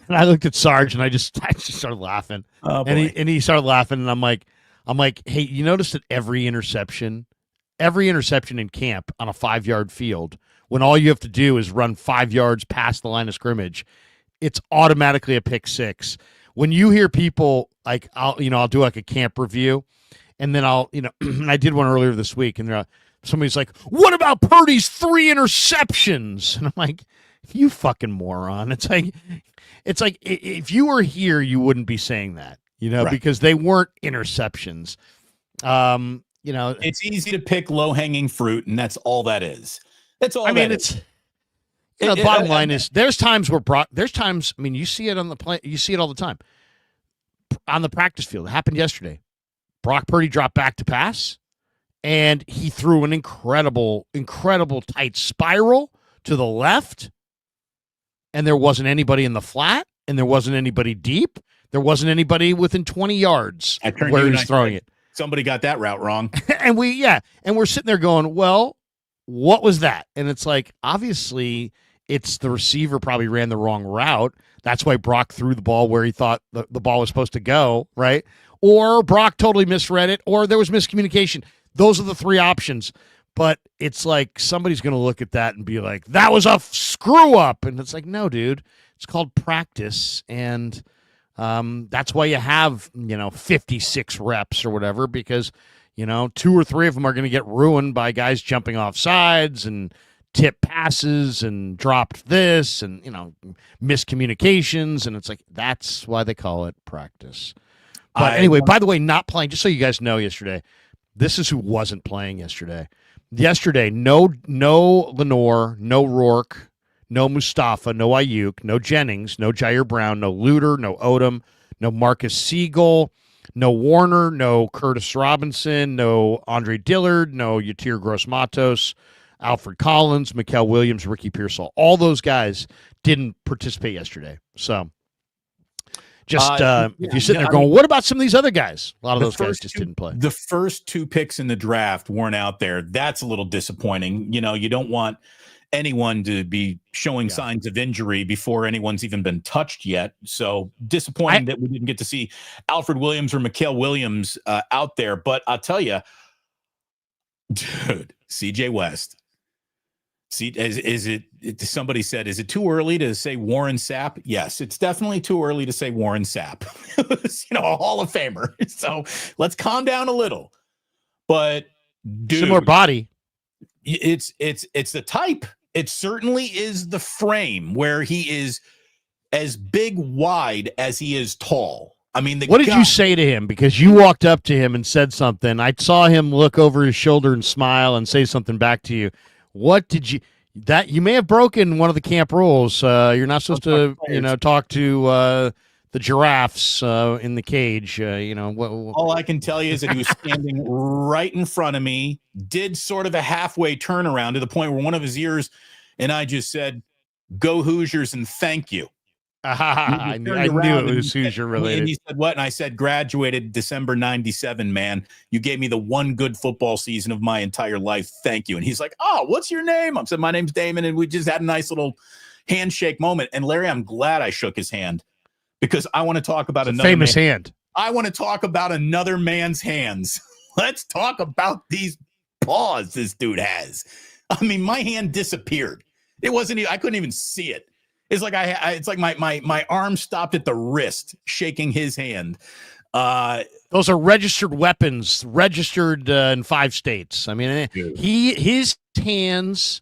I looked at Sarge and I just started laughing. Oh, and he started laughing, and I'm like, hey, you notice that every interception in camp on a 5-yard field, when all you have to do is run 5 yards past the line of scrimmage, it's automatically a pick 6. When you hear people like, I'll do like a camp review, and then and I did one earlier this week, and somebody's like, what about Purdy's 3 interceptions? And I'm like, you fucking moron. It's like if you were here, you wouldn't be saying that, right, because they weren't interceptions. It's easy to pick low-hanging fruit, and that's all that is. That's all. The bottom line is there's times, I mean, you see it on the play, you see it all the time on the practice field. It happened yesterday. Brock Purdy dropped back to pass, and he threw an incredible tight spiral to the left. and there wasn't anybody in the flat, and there wasn't anybody deep. There wasn't anybody within 20 yards where he's throwing it. Somebody got that route wrong. and we're sitting there going, well, what was that? And it's like, obviously, it's the receiver probably ran the wrong route. That's why Brock threw the ball where he thought the ball was supposed to go, right? Or Brock totally misread it, or there was miscommunication. Those are the three options. But it's like somebody's going to look at that and be like, that was a screw up. And it's like, no, dude, it's called practice. And that's why you have, 56 reps or whatever, because, 2 or 3 of them are going to get ruined by guys jumping off sides and tip passes and dropped this and, miscommunications. And it's like, that's why they call it practice. But anyway, by the way, not playing, just so you guys know, yesterday, this is who wasn't playing yesterday. Yesterday, no Lenore, no Rourke, no Mustafa, no Ayuk, no Jennings, no Jair Brown, no Luter, no Odom, no Marcus Siegel, no Warner, no Curtis Robinson, no Andre Dillard, no Yatir Gross-Matos, Alfred Collins, Mikael Williams, Ricky Pearsall. All those guys didn't participate yesterday. So just if you're sitting there going, what about some of these other guys? A lot of those guys just didn't play. The first 2 picks in the draft weren't out there. That's a little disappointing. You don't want anyone to be showing signs of injury before anyone's even been touched yet. So disappointing that we didn't get to see Alfred Williams or Mikael Williams out there. But I'll tell you, dude, CJ West. See, is it? Somebody said, is it too early to say Warren Sapp? Yes, it's definitely too early to say Warren Sapp. A Hall of Famer. So let's calm down a little. But dude, similar body. It's the type. It certainly is the frame where he is as big wide as he is tall. I mean, what did you say to him? Because you walked up to him and said something. I saw him look over his shoulder and smile and say something back to you. What did you? That you may have broken one of the camp rules. You're not supposed to, talk to the giraffes in the cage. All I can tell you is that he was standing right in front of me, did sort of a halfway turnaround to the point where one of his ears, and I just said, "Go Hoosiers and thank you." I knew it was Hoosier related. And he said, what? And I said, graduated December 97, man. You gave me the one good football season of my entire life. Thank you. And he's like, oh, what's your name? I said, my name's Damon. And we just had a nice little handshake moment. And Larry, I'm glad I shook his hand because I want to talk about another famous hand. I want to talk about another man's hands. Let's talk about these paws this dude has. I mean, my hand disappeared. It wasn't, I couldn't even see it. It's like it's like my arm stopped at the wrist, shaking his hand. Those are registered weapons, registered in 5 states. I mean, his hands.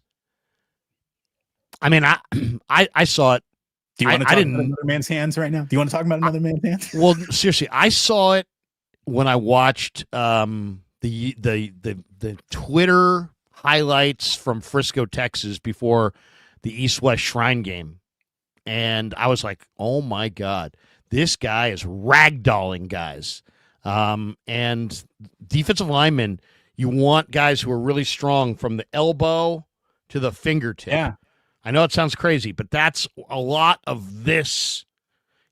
I mean, I saw it. Do you want to talk about another man's hands right now? Do you want to talk about another man's hands? Well, seriously, I saw it when I watched the Twitter highlights from Frisco, Texas, before the East-West Shrine game. And I was like, oh, my God, this guy is ragdolling guys. And defensive linemen, you want guys who are really strong from the elbow to the fingertip. Yeah. I know it sounds crazy, but that's a lot of this.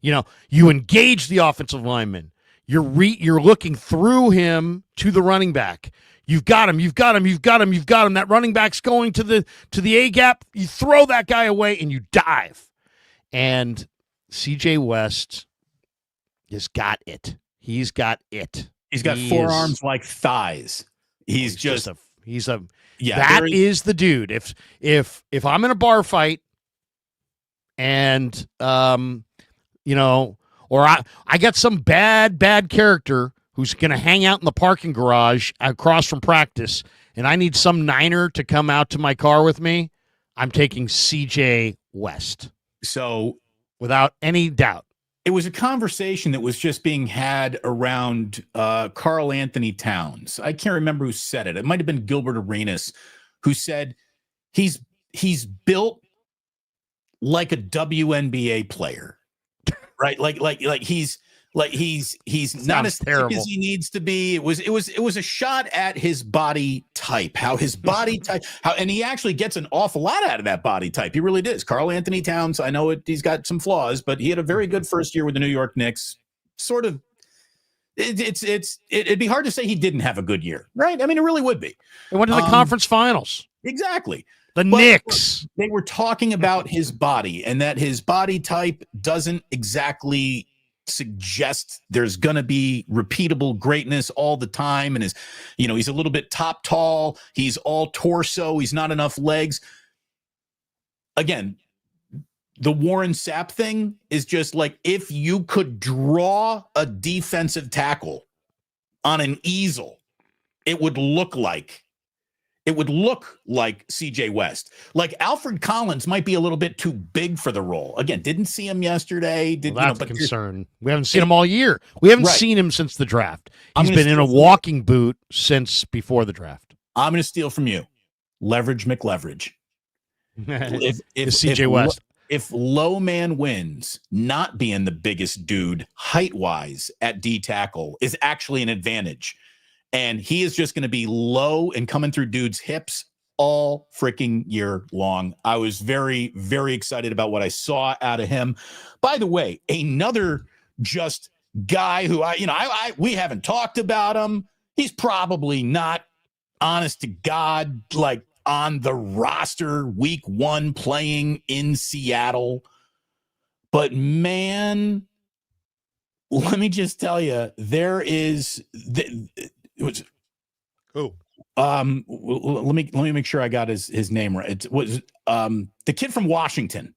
You engage the offensive lineman. You're looking through him to the running back. You've got him. That running back's going to the A gap. You throw that guy away and you dive. And CJ West has got it. He's got it. He's got forearms like thighs. He's just that is the dude. If I'm in a bar fight and or I got some bad character who's going to hang out in the parking garage across from practice, and I need some Niner to come out to my car with me, I'm taking CJ West. So, without any doubt, it was a conversation that was just being had around Carl Anthony Towns. I can't remember who said it. It might have been Gilbert Arenas who said he's built like a WNBA player, right? Like he's Like he's not as thick terrible as he needs to be. It was a shot at his body type, how his body type, and he actually gets an awful lot out of that body type. He really does. Karl Anthony Towns, I know he's got some flaws, but he had a very good first year with the New York Knicks. Sort of, it'd be hard to say he didn't have a good year, right? I mean, it really would be. They went to the conference finals. Exactly. The Knicks. They were talking about his body and that his body type doesn't exactly suggest there's going to be repeatable greatness all the time. And he's a little bit top tall. He's all torso. He's not enough legs. Again, the Warren Sapp thing is just like, if you could draw a defensive tackle on an easel, it would look like CJ West. Like Alfred Collins might be a little bit too big for the role. Again, didn't see him yesterday. That's a concern. We haven't seen him all year. We haven't seen him since the draft. He's been in a walking boot since before the draft. I'm going to steal from you. Leverage McLeverage. If CJ West. If low man wins, not being the biggest dude height-wise at D tackle is actually an advantage. And he is just going to be low and coming through dudes' hips all freaking year long. I was very, very excited about what I saw out of him. By the way, another just guy who we haven't talked about him. He's probably not, honest to God, like on the roster week 1 playing in Seattle. But man, let me just tell you, there is let me make sure I got his name right. It was the kid from Washington.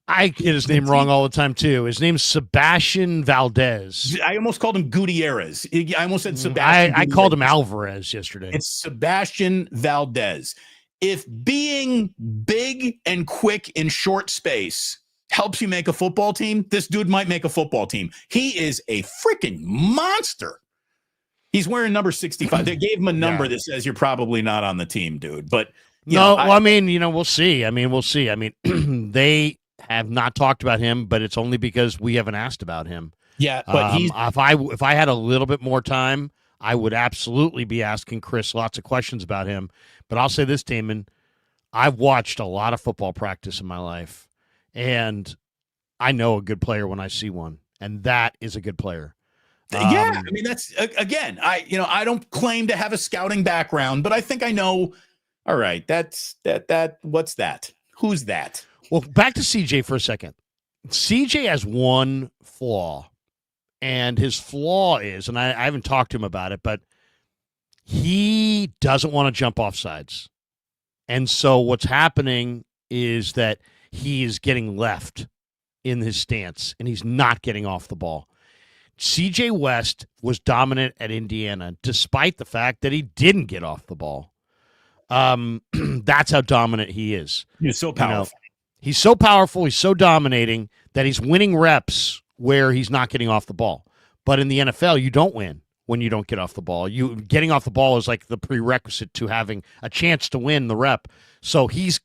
I get his name wrong all the time too. His name's Sebastian Valdez. I almost called him Gutierrez. I almost said Sebastian. I called him Alvarez yesterday. It's Sebastian Valdez. If being big and quick in short space helps you make a football team, this dude might make a football team. He is a freaking monster. We's wearing number 65. They gave him a number that says you're probably not on the team, dude. But we'll see. We'll see. They have not talked about him, but it's only because we haven't asked about him. Yeah, but if I had a little bit more time, I would absolutely be asking Chris lots of questions about him. But I'll say this, Damon, I've watched a lot of football practice in my life, and I know a good player when I see one, and that is a good player. That's again, I don't claim to have a scouting background, but I think I know. All right, that's that. What's that? Who's that? Well, back to CJ for a second. CJ has one flaw, and his flaw is, and I haven't talked to him about it, but he doesn't want to jump off sides. And so what's happening is that he is getting left in his stance, and he's not getting off the ball. CJ West was dominant at Indiana, despite the fact that he didn't get off the ball. That's how dominant he is. He's so powerful. He's so powerful. He's so dominating that he's winning reps where he's not getting off the ball. But in the NFL, you don't win when you don't get off the ball. Getting off the ball is like the prerequisite to having a chance to win the rep. So he's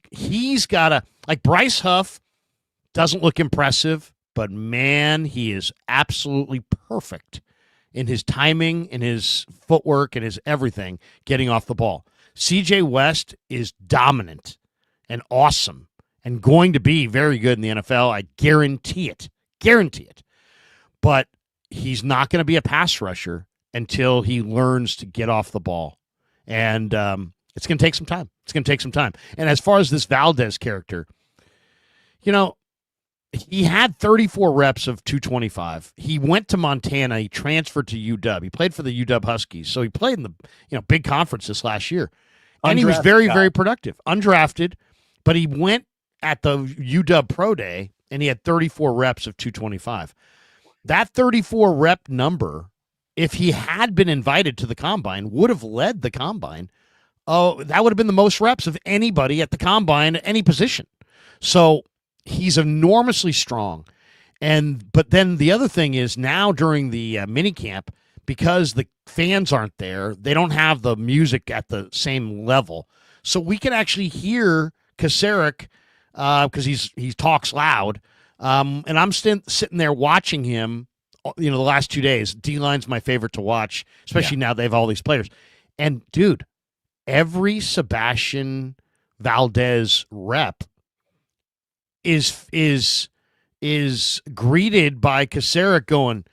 got to, like Bryce Huff doesn't look impressive, but man, he is absolutely perfect in his timing, in his footwork, and his everything getting off the ball. CJ West is dominant and awesome and going to be very good in the NFL. I guarantee it. Guarantee it. But he's not going to be a pass rusher until he learns to get off the ball. And it's going to take some time. It's going to take some time. And as far as this Valdez character, he had 34 reps of 225. He went to Montana. He transferred to UW. He played for the UW Huskies. So he played in the big conference this last year. And he was very, very productive. Undrafted, but he went at the UW Pro Day, and he had 34 reps of 225. That 34 rep number, if he had been invited to the Combine, would have led the Combine. Oh, that would have been the most reps of anybody at the Combine at any position. So he's enormously strong. But then the other thing is now during the minicamp, because the fans aren't there, they don't have the music at the same level. So we can actually hear Kasarik, because he talks loud, And I'm sitting there watching him, the last 2 days. D-line's my favorite to watch, especially now they have all these players. And, dude, every Sebastian Valdez rep is greeted by Kasarik going,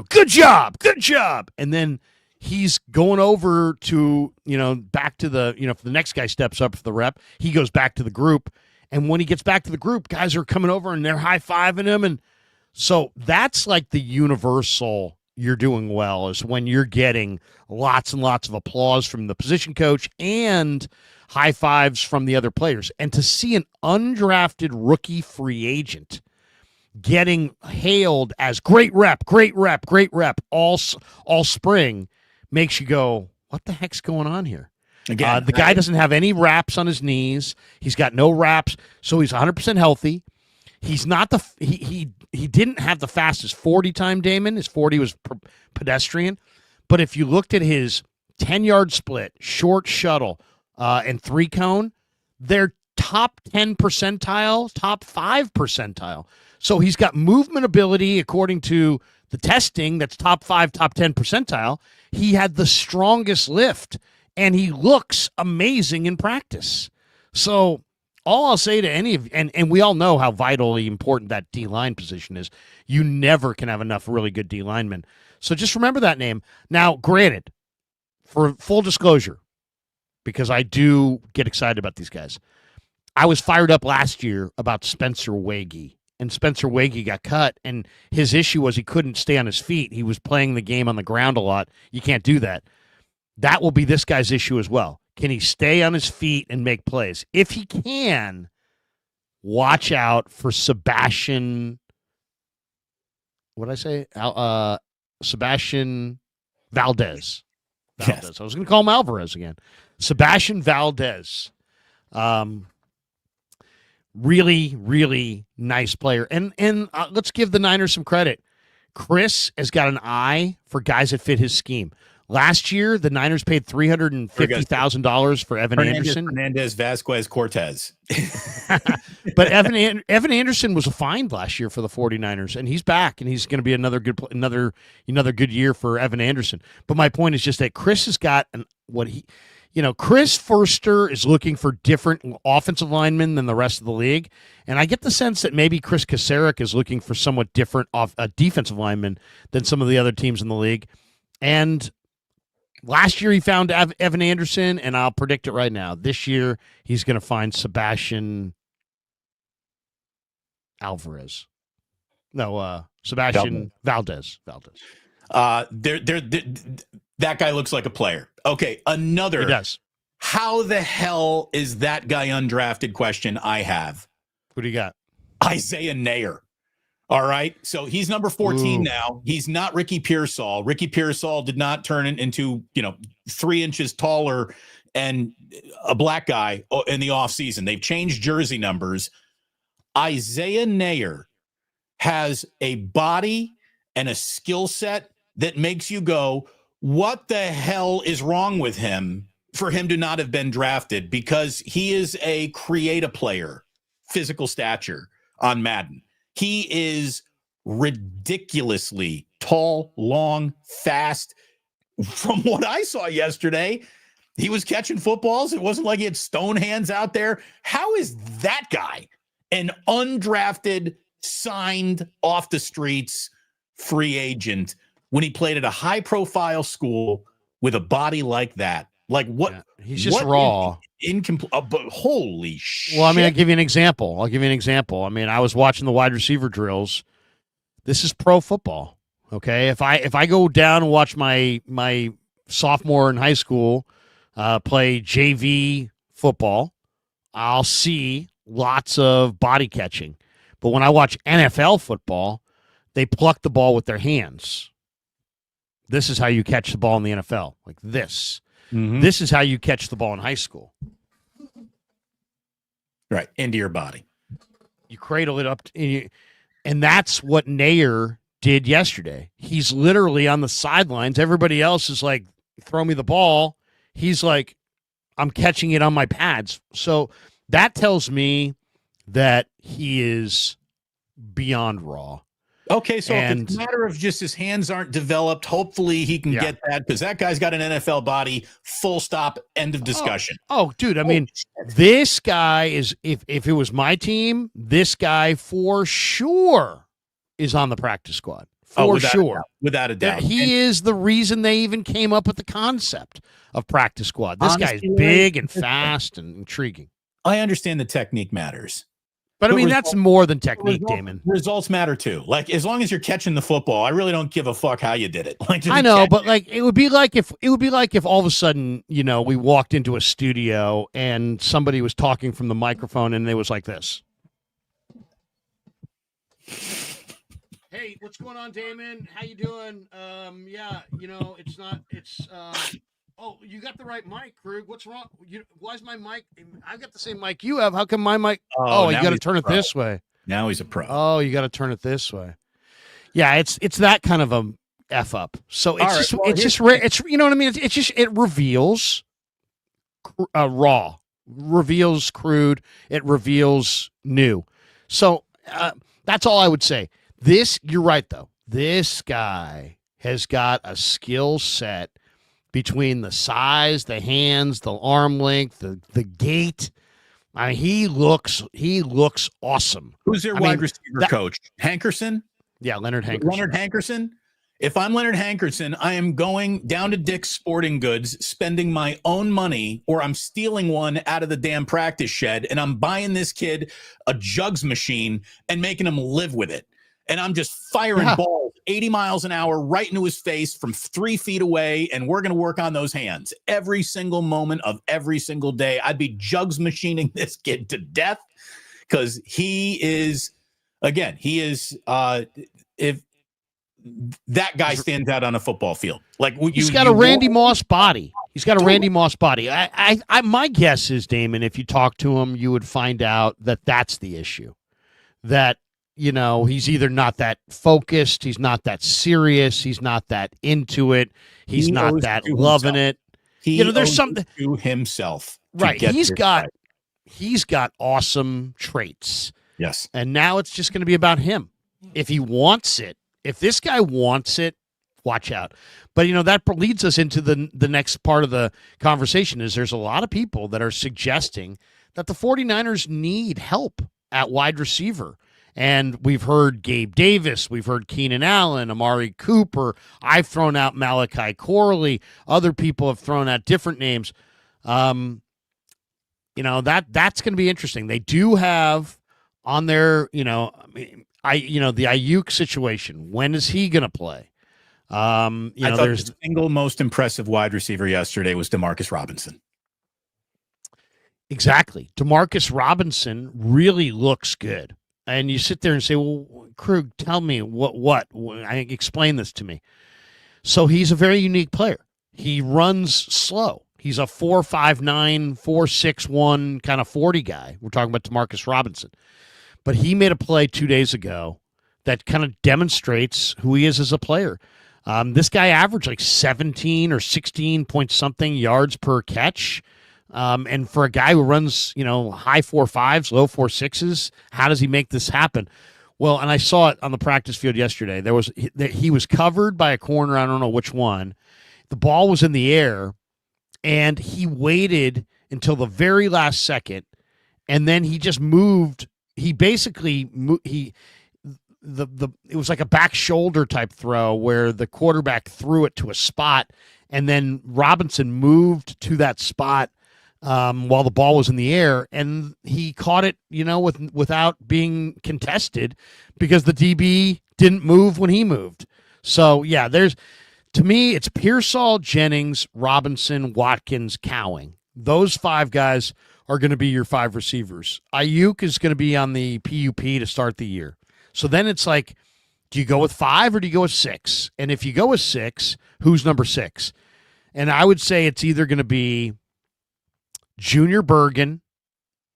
good job. And then he's going over to, back to the, if the next guy steps up for the rep, he goes back to the group. And when he gets back to the group, guys are coming over and they're high-fiving him. And so that's like the universal you're doing well, is when you're getting lots and lots of applause from the position coach and high fives from the other players. And to see an undrafted rookie free agent getting hailed as great rep all spring makes you go, what the heck's going on here? Again, the guy doesn't have any wraps on his knees. He's got no wraps, so he's 100% healthy. He's not he didn't have the fastest 40 time, Damon. His 40 was pedestrian. But if you looked at his 10-yard split, short shuttle, and 3-cone, they're top 10 percentile, top 5 percentile. So he's got movement ability according to the testing that's top 5, top 10 percentile. He had the strongest lift, and he looks amazing in practice. So all I'll say to any of and we all know how vitally important that D-line position is. You never can have enough really good D-linemen. So just remember that name. Now, granted, for full disclosure, because I do get excited about these guys, I was fired up last year about Spencer Wagee. And Spencer Wagee got cut, and his issue was he couldn't stay on his feet. He was playing the game on the ground a lot. You can't do that. That will be this guy's issue as well. Can he stay on his feet and make plays? If he can, watch out for Sebastian. What did I say? Sebastian Valdez. Yes. I was going to call him Alvarez again. Sebastian Valdez. Really, really nice player. And let's give the Niners some credit. Chris has got an eye for guys that fit his scheme. Last year, the Niners paid $350,000 for Evan Anderson. Hernandez, Vasquez, Cortez. But Evan Anderson was a find last year for the 49ers, and he's back, and he's going to be another good year for Evan Anderson. But my point is just that Chris has got Chris Forster is looking for different offensive linemen than the rest of the league, and I get the sense that maybe Chris Kasarik is looking for somewhat different defensive linemen than some of the other teams in the league. And last year he found Evan Anderson, and I'll predict it right now. This year he's going to find Sebastian Alvarez. No, Sebastian Valdez. That guy looks like a player. Okay, another. He does. How the hell is that guy undrafted question I have? Who do you got? Isaiah Nair. All right. So he's number 14 now. He's not Ricky Pearsall. Ricky Pearsall did not turn into, 3 inches taller and a black guy in the offseason. They've changed jersey numbers. Isaiah Nair has a body and a skill set that makes you go, what the hell is wrong with him for him to not have been drafted? Because he is a creative player, physical stature on Madden. He is ridiculously tall, long, fast. From what I saw yesterday, he was catching footballs. It wasn't like he had stone hands out there. How is that guy an undrafted, signed off the streets free agent when he played at a high-profile school with a body like that? Like what? Yeah, he's just raw. Incomplete. But holy shit. Well, I mean, I'll give you an example. I mean, I was watching the wide receiver drills. This is pro football. Okay. If I go down and watch my sophomore in high school play JV football, I'll see lots of body catching. But when I watch NFL football, they pluck the ball with their hands. This is how you catch the ball in the NFL, like this. Mm-hmm. This is how you catch the ball in high school. Right, into your body. You cradle it up, and that's what Nair did yesterday. He's literally on the sidelines. Everybody else is like, throw me the ball. He's like, I'm catching it on my pads. So that tells me that he is beyond raw. Okay, so if And it's a matter of just his hands aren't developed, hopefully he can get that, because that guy's got an NFL body, full stop, end of discussion. Oh, dude, I mean, this guy is, if it was my team, this guy for sure is on the practice squad. For sure. Without a doubt. He is the reason they even came up with the concept of practice squad. This guy's big and fast and intriguing. I understand the technique matters. But I mean, that's more than technique, Damon. Results matter too. Like, as long as you're catching the football, I really don't give a fuck how you did it. Like, I know, but like, it would be like if all of a sudden, you know, we walked into a studio and somebody was talking from the microphone and it was like this. Hey, what's going on, Damon? How you doing? Yeah, you know, oh, you got the right mic, Krueg. What's wrong? Why's my mic? I've got the same mic you have. How come my mic? Oh, you got to turn it this way. Now he's a pro. Oh, you got to turn it this way. Yeah, it's that kind of a F up. So it's it's you know what I mean? It reveals raw, reveals crude, it reveals new. So that's all I would say. You're right though. This guy has got a skill set between the size, the hands, the arm length, the gait. I mean, he looks awesome. Who's their wide receiver coach? Hankerson? Yeah, Leonard Hankerson. Leonard Hankerson? If I'm Leonard Hankerson, I am going down to Dick's Sporting Goods, spending my own money, or I'm stealing one out of the damn practice shed, and I'm buying this kid a jugs machine and making him live with it. And I'm just firing balls 80 miles an hour right into his face from 3 feet away, and we're going to work on those hands every single moment of every single day. I'd be jugs machining this kid to death, because he is, if that guy stands out on a football field. Like, he's got a Randy Moss body. He's got a Randy Moss body. My guess is, Damon, if you talk to him, you would find out that that's the issue. That, you know, he's either not that focused, he's not that serious, he's not that into it, he's not that loving it. There's something to himself. Right. He's got awesome traits. Yes. And now it's just going to be about him. If he wants it, if this guy wants it, watch out. But, you know, that leads us into the next part of the conversation. Is there's a lot of people that are suggesting that the 49ers need help at wide receiver. And we've heard Gabe Davis, we've heard Keenan Allen, Amari Cooper. I've thrown out Malachi Corley. Other people have thrown out different names. You know, that's going to be interesting. They do have on their, the Ayuk situation. When is he going to play? I thought the single most impressive wide receiver yesterday was Demarcus Robinson. Exactly. Demarcus Robinson really looks good. And you sit there and say, well, Krug, tell me what? Explain this to me. So he's a very unique player. He runs slow. He's a 4.59, 4.61 kind of 40 guy. We're talking about Demarcus Robinson. But he made a play 2 days ago that kind of demonstrates who he is as a player. This guy averaged like 17 or 16 point something yards per catch. And for a guy who runs, high 4.5s, low 4.6s, how does he make this happen? Well, and I saw it on the practice field yesterday. He was covered by a corner. I don't know which one. The ball was in the air, and he waited until the very last second, and then he just moved. He basically it was like a back shoulder type throw where the quarterback threw it to a spot, and then Robinson moved to that spot while the ball was in the air, and he caught it, without being contested because the DB didn't move when he moved. So, yeah, to me, it's Pearsall, Jennings, Robinson, Watkins, Cowing. Those 5 guys are going to be your 5 receivers. Ayuk is going to be on the PUP to start the year. So then it's like, do you go with 5 or do you go with 6? And if you go with 6, who's number 6? And I would say it's either going to be Junior Bergen,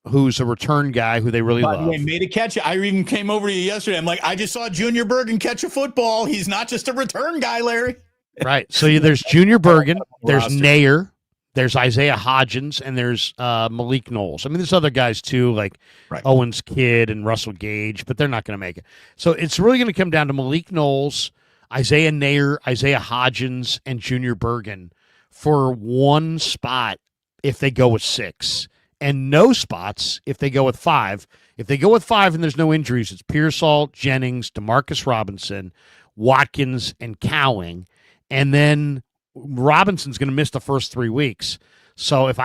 who's a return guy who they really love. By the way, made a catch. I even came over to you yesterday. I'm like, I just saw Junior Bergen catch a football. He's not just a return guy, Larry. Right. So there's Junior Bergen. There's Nair. There's Isaiah Hodgins, and there's Malik Knowles. I mean, there's other guys too, like Right. Owens Kidd and Russell Gage, but they're not going to make it. So it's really going to come down to Malik Knowles, Isaiah Nair, Isaiah Hodgins, and Junior Bergen for one spot if they go with 6, and no spots if they go with 5. If they go with 5 and there's no injuries, it's Pearsall, Jennings, Demarcus Robinson, Watkins, and Cowing, and then Robinson's going to miss the first 3 weeks. So if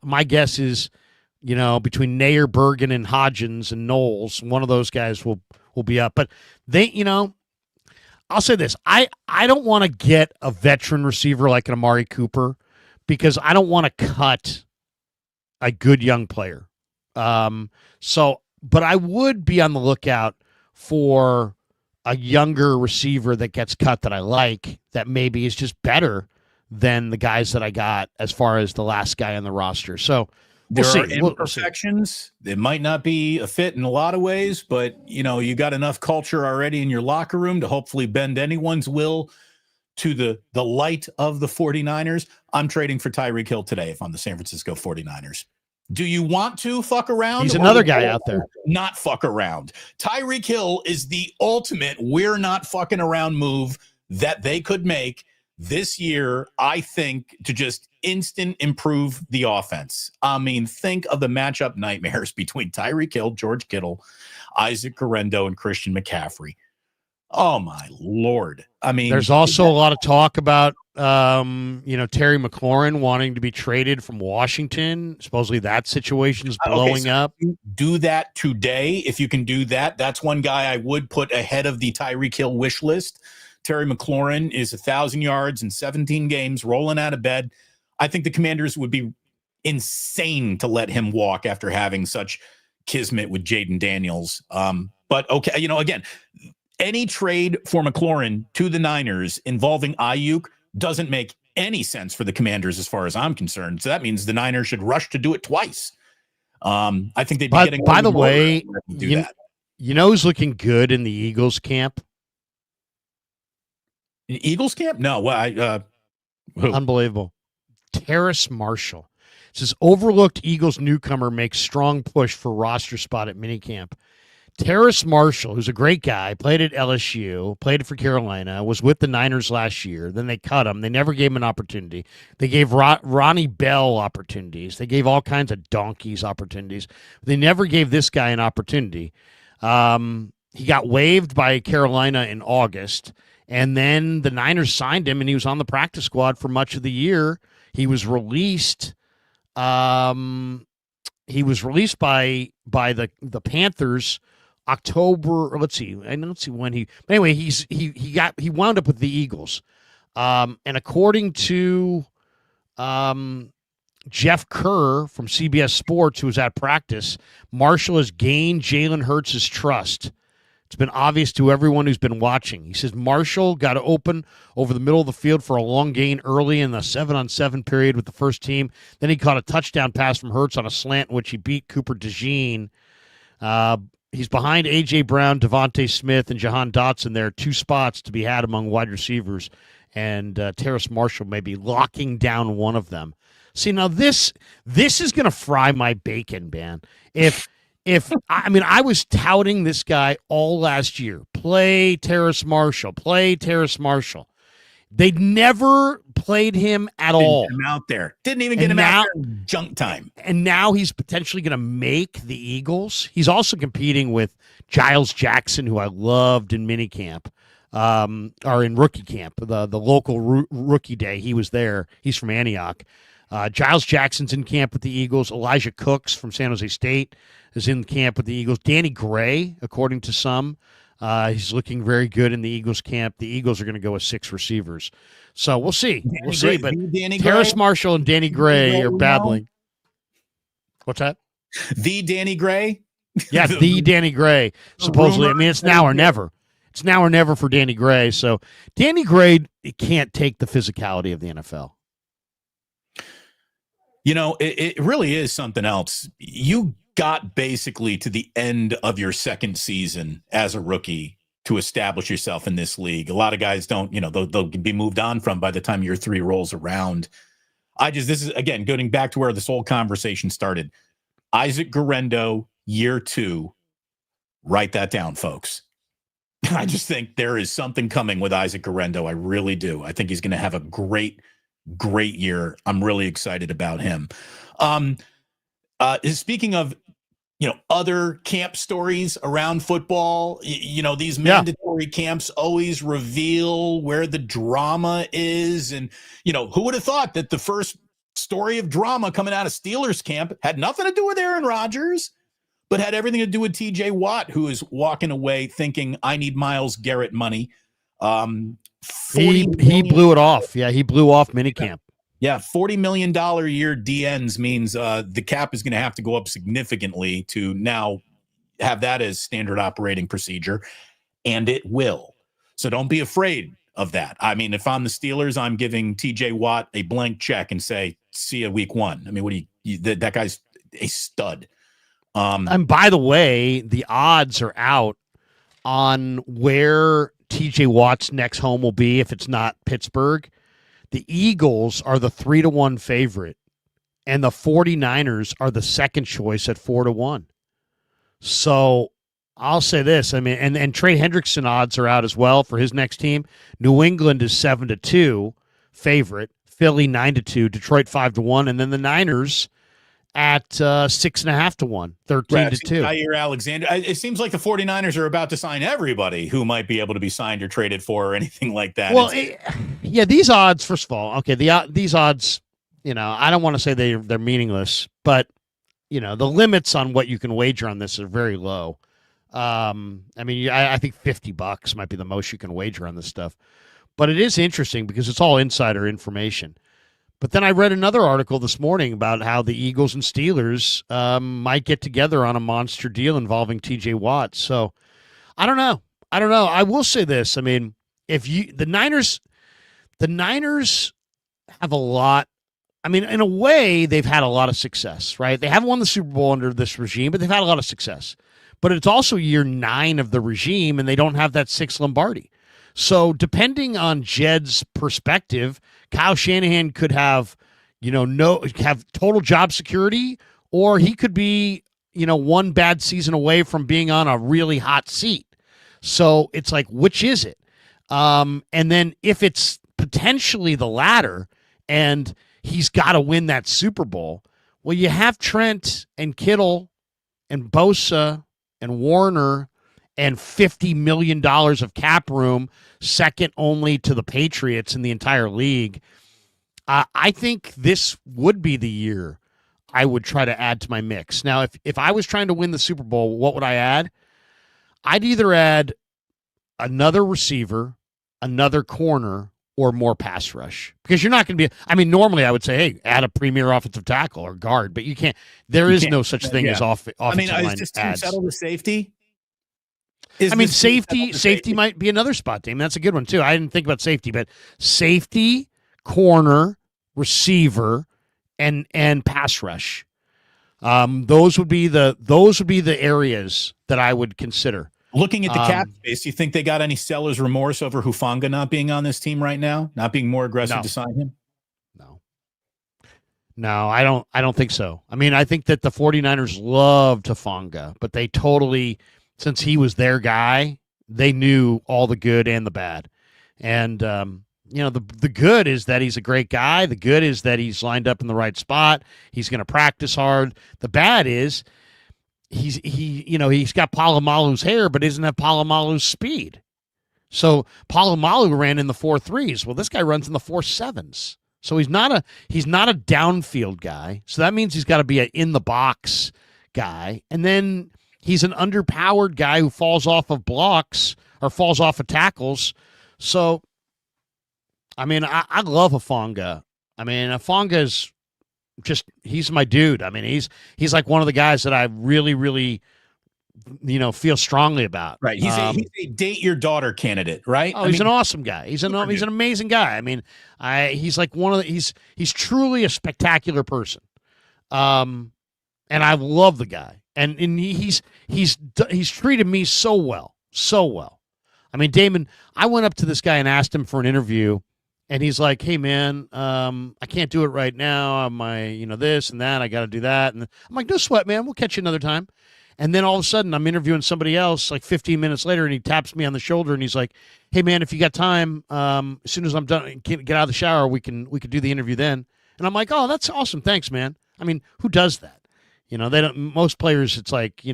my guess is, between Nair, Bergen, and Hodgins and Knowles, one of those guys will be up. But they, I'll say this: I don't want to get a veteran receiver like an Amari Cooper because I don't want to cut a good young player. But I would be on the lookout for a younger receiver that gets cut that I like, that maybe is just better than the guys that I got as far as the last guy on the roster. So there are imperfections. It might not be a fit in a lot of ways, but you got enough culture already in your locker room to hopefully bend anyone's will to the light of the 49ers. I'm trading for Tyreek Hill today if I'm the San Francisco 49ers. Do you want to fuck around? He's another guy out there. Not fuck around. Tyreek Hill is the ultimate we're not fucking around move that they could make this year, I think, to just instant improve the offense. I mean, think of the matchup nightmares between Tyreek Hill, George Kittle, Isaac Guerendo, and Christian McCaffrey. Oh, my Lord. I mean, there's also a lot of talk about Terry McLaurin wanting to be traded from Washington. Supposedly that situation is blowing up. Do that today. If you can do that, that's one guy I would put ahead of the Tyreek Hill wish list. Terry McLaurin is 1,000 yards in 17 games, rolling out of bed. I think the Commanders would be insane to let him walk after having such kismet with Jaden Daniels. But okay, again, any trade for McLaurin to the Niners involving Ayuk doesn't make any sense for the Commanders as far as I'm concerned. So that means the Niners should rush to do it twice. I think they'd be getting. By the way, who's looking good in the Eagles camp? Eagles camp? No. Unbelievable. Terrace Marshall. It says overlooked Eagles newcomer makes strong push for roster spot at minicamp. Terrace Marshall, who's a great guy, played at LSU, played for Carolina, was with the Niners last year. Then they cut him. They never gave him an opportunity. They gave Ronnie Bell opportunities. They gave all kinds of donkeys opportunities. They never gave this guy an opportunity. He got waived by Carolina in August, and then the Niners signed him, and he was on the practice squad for much of the year. He was released. He was released by the Panthers October. Let's see when he. Anyway, he wound up with the Eagles, and according to Jeff Kerr from CBS Sports, who was at practice, Marshall has gained Jalen Hurts' trust. It's been obvious to everyone who's been watching. He says Marshall got open over the middle of the field for a long gain early in the 7-on-7 period with the first team. Then he caught a touchdown pass from Hurts on a slant in which he beat Cooper DeJean. He's behind A.J. Brown, Devontae Smith, and Jahan Dotson. There are 2 spots to be had among wide receivers, and Terrace Marshall may be locking down one of them. See, now this is going to fry my bacon, man. I was touting this guy all last year. Play Terrace Marshall. They'd never played him at all. Didn't get him out there. Didn't even get him out there in junk time. And now he's potentially going to make the Eagles. He's also competing with Giles Jackson, who I loved in minicamp, or in rookie camp, the local rookie day. He was there. He's from Antioch. Giles Jackson's in camp with the Eagles. Elijah Cooks from San Jose State is in camp with the Eagles. Danny Gray, according to some, he's looking very good in the Eagles camp. The Eagles are going to go with 6 receivers. So we'll see. But Terrace Marshall and Danny Gray are battling. What's that? The Danny Gray? Yeah, the Danny Gray, supposedly. I mean, it's now or never. It's now or never for Danny Gray. So Danny Gray can't take the physicality of the NFL. It really is something else. You got basically to the end of your second season as a rookie to establish yourself in this league. A lot of guys don't, they'll be moved on from by the time year 3 rolls around. This is, again, going back to where this whole conversation started. Isaac Guerendo, year 2. Write that down, folks. I just think there is something coming with Isaac Guerendo. I really do. I think he's going to have a great year. I'm really excited about him. Speaking of, other camp stories around football, these mandatory camps always reveal where the drama is. And, who would have thought that the first story of drama coming out of Steelers camp had nothing to do with Aaron Rodgers, but had everything to do with TJ Watt, who is walking away thinking, I need Myles Garrett money. He blew it off. Yeah, he blew off minicamp. Yeah, $40 million a year DNs means the cap is going to have to go up significantly to now have that as standard operating procedure, and it will. So don't be afraid of that. I mean, if I'm the Steelers, I'm giving TJ Watt a blank check and say, see you week 1. I mean, what do you that guy's a stud. And by the way, the odds are out on where TJ Watt's next home will be if it's not Pittsburgh. The Eagles are the 3-1 favorite, and the 49ers are the second choice at 4-1. So I'll say this. I mean, and Trey Hendrickson odds are out as well for his next team. New England is 7-2 favorite, Philly 9-2, Detroit 5-1, and then the Niners at 6.5-1, 13-2. Jair Alexander. It seems like the 49ers are about to sign everybody who might be able to be signed or traded for or anything like that. Well, these odds, first of all, okay, these odds, I don't want to say they're meaningless, but, the limits on what you can wager on this are very low. I mean, I think $50 might be the most you can wager on this stuff. But it is interesting because it's all insider information. But then I read another article this morning about how the Eagles and Steelers might get together on a monster deal involving TJ Watt. So I don't know. I will say this. I mean, the Niners have a lot. I mean, in a way, they've had a lot of success, right? They haven't won the Super Bowl under this regime, but they've had a lot of success. But it's also year 9 of the regime, and they don't have that 6 Lombardi. So depending on Jed's perspective, Kyle Shanahan could have, have total job security, or he could be, one bad season away from being on a really hot seat. So it's like, which is it? And then if it's potentially the latter and he's got to win that Super Bowl, well, you have Trent and Kittle and Bosa and Warner and $50 million of cap room, second only to the Patriots in the entire league. I think this would be the year I would try to add to my mix. Now, if I was trying to win the Super Bowl, what would I add? I'd either add another receiver, another corner, or more pass rush. Because you're not going to be, I mean, normally I would say, hey, add a premier offensive tackle or guard, but you can't. There is no such thing as offensive line is this adds. Settle the safety? Safety might be another spot, Dame. That's a good one, too. I didn't think about safety, but safety, corner, receiver, and pass rush. Those would be the areas that I would consider. Looking at the cap space, do you think they got any seller's remorse over Hufanga not being on this team right now, not being more aggressive to sign him? No, I don't think so. I mean, I think that the 49ers loved Hufanga, but they totally, since he was their guy, they knew all the good and the bad. And, the good is that he's a great guy. The good is that he's lined up in the right spot. He's going to practice hard. The bad is he's got Palomalu's hair, but doesn't have Palomalu's speed. So Palomalu ran in the 4.3s. Well, this guy runs in the 4.7s. So he's not a downfield guy. So that means he's got to be an in the box guy. And then he's an underpowered guy who falls off of blocks or falls off of tackles. So, I mean, I love Hufanga. I mean, Hufanga's just, he's my dude. I mean, he's like one of the guys that I really, really, feel strongly about. Right. He's a date your daughter candidate, right? Oh, he's an awesome guy. He's an amazing guy. I mean, he's like he's truly a spectacular person. And I love the guy. And he's treated me so well. I mean, Damon, I went up to this guy and asked him for an interview, And he's like, "Hey man, I can't do it right now. This and that. I got to do that." And I'm like, "No sweat, man. We'll catch you another time." And then all of a sudden, I'm interviewing somebody else like 15 minutes later, and he taps me on the shoulder, and he's like, "Hey man, if you got time, as soon as I'm done, get out of the shower, we could do the interview then." And I'm like, "Oh, that's awesome. Thanks, man." I mean, who does that? They don't. Most players, it's like,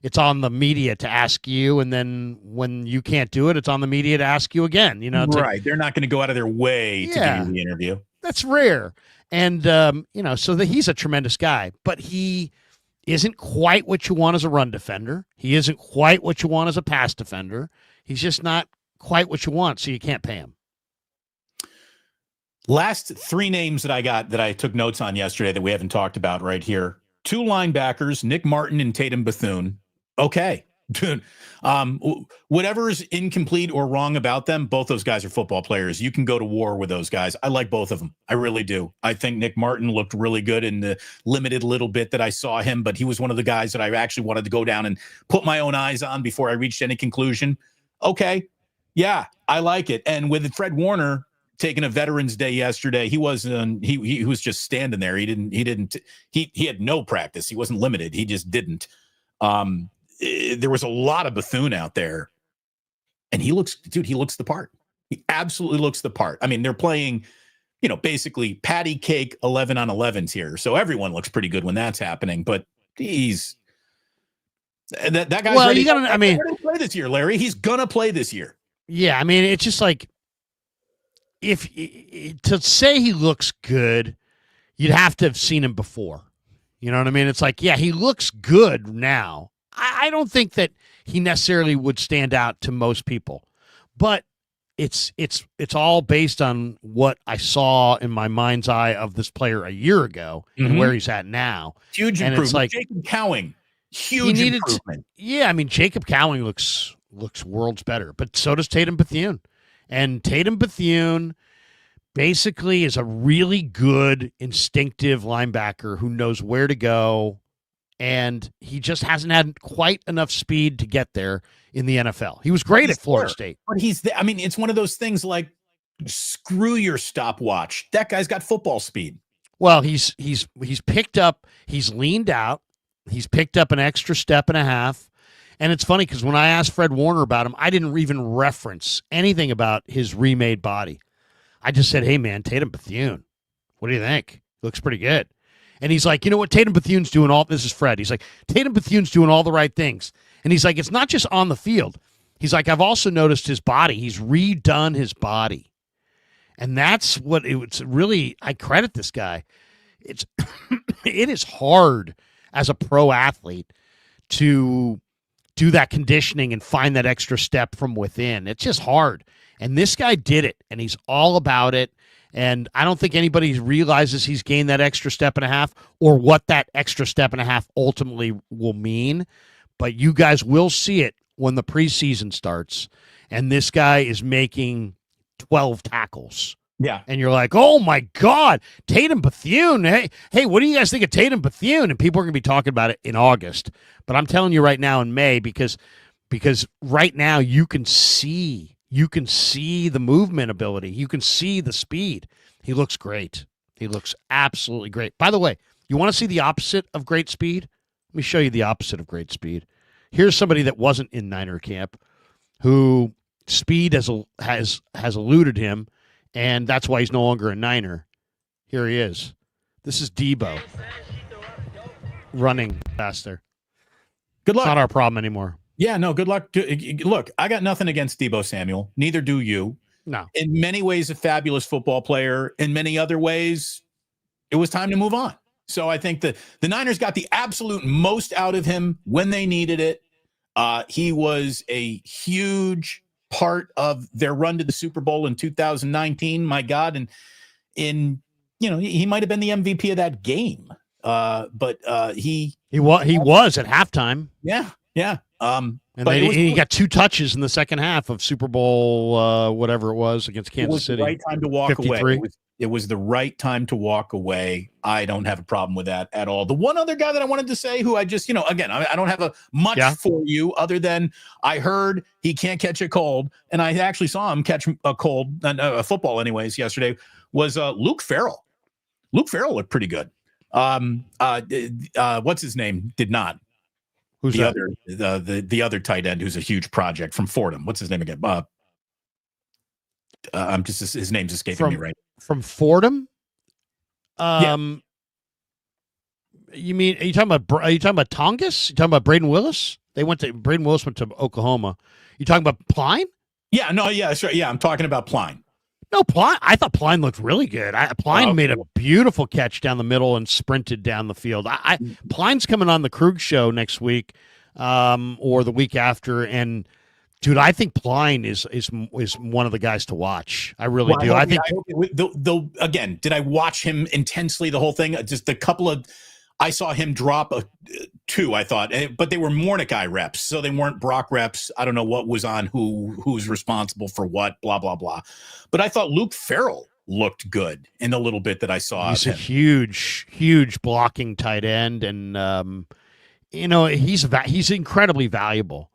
it's on the media to ask you, and then when you can't do it, it's on the media to ask you again. Right. They're not going to go out of their way to do the interview. That's rare. And, so he's a tremendous guy, but he isn't quite what you want as a run defender. He isn't quite what you want as a pass defender. He's just not quite what you want, so you can't pay him. Last 3 names that I got that I took notes on yesterday that we haven't talked about right here. 2 linebackers, Nick Martin and Tatum Bethune. Okay. Whatever's incomplete or wrong about them, both those guys are football players. You can go to war with those guys. I like both of them. I really do. I think Nick Martin looked really good in the limited little bit that I saw him, but he was one of the guys that I actually wanted to go down and put my own eyes on before I reached any conclusion. Okay. Yeah, I like it. And with Fred Warner taking a Veterans Day yesterday, he was just standing there. He had no practice. He wasn't limited. He just didn't. There was a lot of Bethune out there, and he looks the part. He absolutely looks the part. I mean, they're playing, basically patty cake 11 on 11s here. So everyone looks pretty good when that's happening, but that guy's ready. To play this year, Larry. He's going to play this year. Yeah. I mean, it's just like, to say he looks good, you'd have to have seen him before. You know what I mean? It's like, yeah, he looks good now. I don't think that he necessarily would stand out to most people, but it's all based on what I saw in my mind's eye of this player a year ago and where he's at now. Huge improvement. It's like Jacob Cowing, huge improvement. I mean, Jacob Cowing looks worlds better, but so does Tatum Bethune. And Tatum Bethune basically is a really good instinctive linebacker who knows where to go, and he just hasn't had quite enough speed to get there in the NFL. He was great at Florida State. But it's one of those things like, screw your stopwatch. That guy's got football speed. Well, he's picked up, he's leaned out, he's picked up an extra step and a half. And it's funny because when I asked Fred Warner about him, I didn't even reference anything about his remade body. I just said, "Hey, man, Tatum Bethune, what do you think? Looks pretty good." And he's like, "You know what? Tatum Bethune's doing all," this is Fred. He's like, "Tatum Bethune's doing all the right things." And he's like, "It's not just on the field." He's like, "I've also noticed his body. He's redone his body." And that's what it's really, I credit this guy. It is hard as a pro athlete to do that conditioning and find that extra step from within. It's just hard. And this guy did it, and he's all about it. And I don't think anybody realizes he's gained that extra step and a half or what that extra step and a half ultimately will mean. But you guys will see it when the preseason starts, and this guy is making 12 tackles. Yeah. And you're like, "Oh, my God, Tatum Bethune. Hey, what do you guys think of Tatum Bethune?" And people are going to be talking about it in August. But I'm telling you right now in May, because right now you can see the movement ability. You can see the speed. He looks great. He looks absolutely great. By the way, you want to see the opposite of great speed? Let me show you the opposite of great speed. Here's somebody that wasn't in Niner camp who speed has eluded him, and that's why he's no longer a Niner. Here he is. This is Debo running faster. Good luck. It's not our problem anymore. Yeah, no, good luck. Look, I got nothing against Debo Samuel. Neither do you. No. In many ways, a fabulous football player. In many other ways, it was time to move on. So I think the Niners got the absolute most out of him when they needed it. He was a huge part of their run to the Super Bowl in 2019. My God. And he might have been the MVP of that game. But he was at halftime. Yeah. Yeah. And he got 2 touches in the second half of Super Bowl, whatever it was, against Kansas City. The right time to walk 53. away. It was the right time to walk away. I don't have a problem with that at all. The one other guy that I wanted to say, who I just, again, I don't have a much for you other than I heard he can't catch a cold, and I actually saw him catch a cold, a football anyways, yesterday, was Luke Farrell. Luke Farrell looked pretty good. What's his name? Did not. Who's the that? other the other tight end who's a huge project from Fordham? What's his name again? I'm just his name's escaping me right. From Fordham? You mean are you talking about Tongass? You talking about Braden Willis? Braden Willis went to Oklahoma. You talking about Pline? Yeah, no, yeah, sure. Yeah, I'm talking about Pline. No, Pline. I thought Pline looked really good. Pline made a beautiful catch down the middle and sprinted down the field. Pline's coming on the Krueg show next week, or the week after, and dude, I think Pline is one of the guys to watch. I really do. I think again, did I watch him intensely the whole thing? Just a couple of, I saw him drop two, I thought, but they were Mordecai reps, so they weren't Brock reps. I don't know what was on who's responsible for what, blah, blah, blah. But I thought Luke Farrell looked good in the little bit that I saw. He's a huge blocking tight end, and he's incredibly valuable.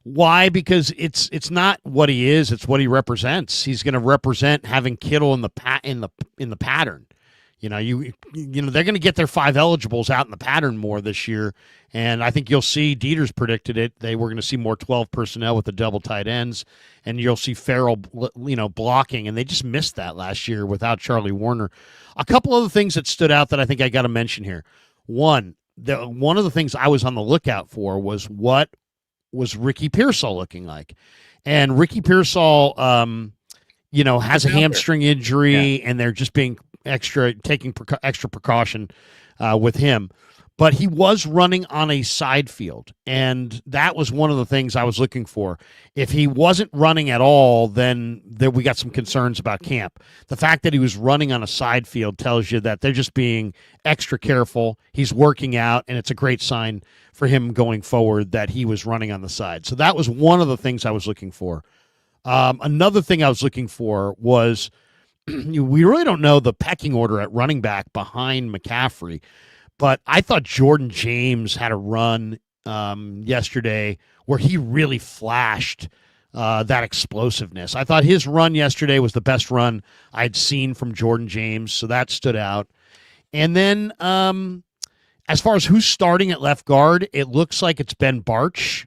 Why? Because it's not what he is; it's what he represents. He's going to represent having Kittle in the pattern. They're going to get their 5 eligibles out in the pattern more this year, and I think you'll see Dieter's predicted it. We're going to see more 12 personnel with the double tight ends, and you'll see Farrell, blocking, and they just missed that last year without Charlie Warner. A couple other things that stood out that I think I got to mention here. One of the things I was on the lookout for was what was Ricky Pearsall looking like, and Ricky Pearsall, has a hamstring injury, and they're just taking extra precaution with him. But he was running on a side field, and that was one of the things I was looking for. If he wasn't running at all, then we got some concerns about camp. The fact that he was running on a side field tells you that they're just being extra careful. He's working out, and it's a great sign for him going forward that he was running on the side. So that was one of the things I was looking for. Another thing I was looking for was we really don't know the pecking order at running back behind McCaffrey, but I thought Jordan James had a run yesterday where he really flashed that explosiveness. I thought his run yesterday was the best run I'd seen from Jordan James, so that stood out. And then as far as who's starting at left guard, it looks like it's Ben Bartch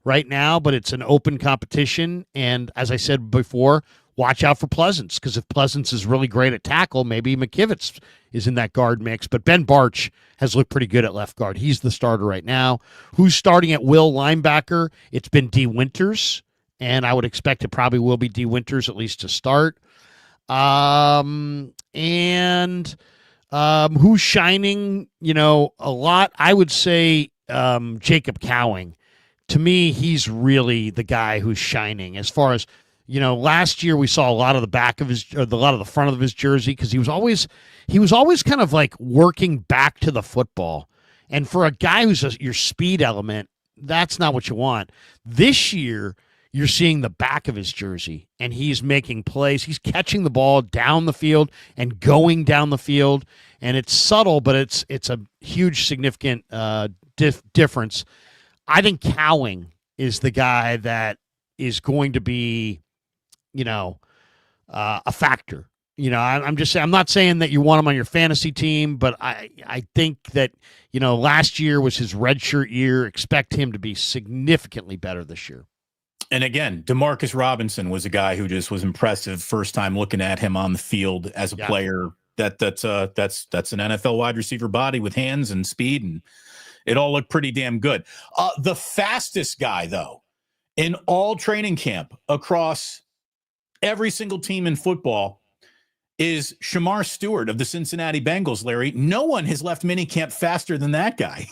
right now, but it's an open competition. And as I said before, watch out for Pleasance, because if Pleasance is really great at tackle, maybe McKivitz is in that guard mix. But Ben Bartch has looked pretty good at left guard. He's the starter right now. Who's starting at will linebacker? It's been D. Winters, and I would expect it probably will be D. Winters at least to start. Who's shining, a lot? I would say Jacob Cowing. To me, he's really the guy who's shining as far as, last year we saw a lot of the back of a lot of the front of his jersey because he was always kind of like working back to the football. And for a guy who's your speed element, that's not what you want. This year, you're seeing the back of his jersey, and he's making plays. He's catching the ball down the field and going down the field, and it's subtle, but it's a huge, significant difference. I think Cowing is the guy that is going to be, a factor. I'm just saying, I'm not saying that you want him on your fantasy team, but I think that, last year was his redshirt year. Expect him to be significantly better this year. And again, Demarcus Robinson was a guy who just was impressive. First time looking at him on the field as a player. That's an NFL wide receiver body with hands and speed, and it all looked pretty damn good. The fastest guy, though, in all training camp across every single team in football is Shamar Stewart of the Cincinnati Bengals, Larry. No one has left minicamp faster than that guy.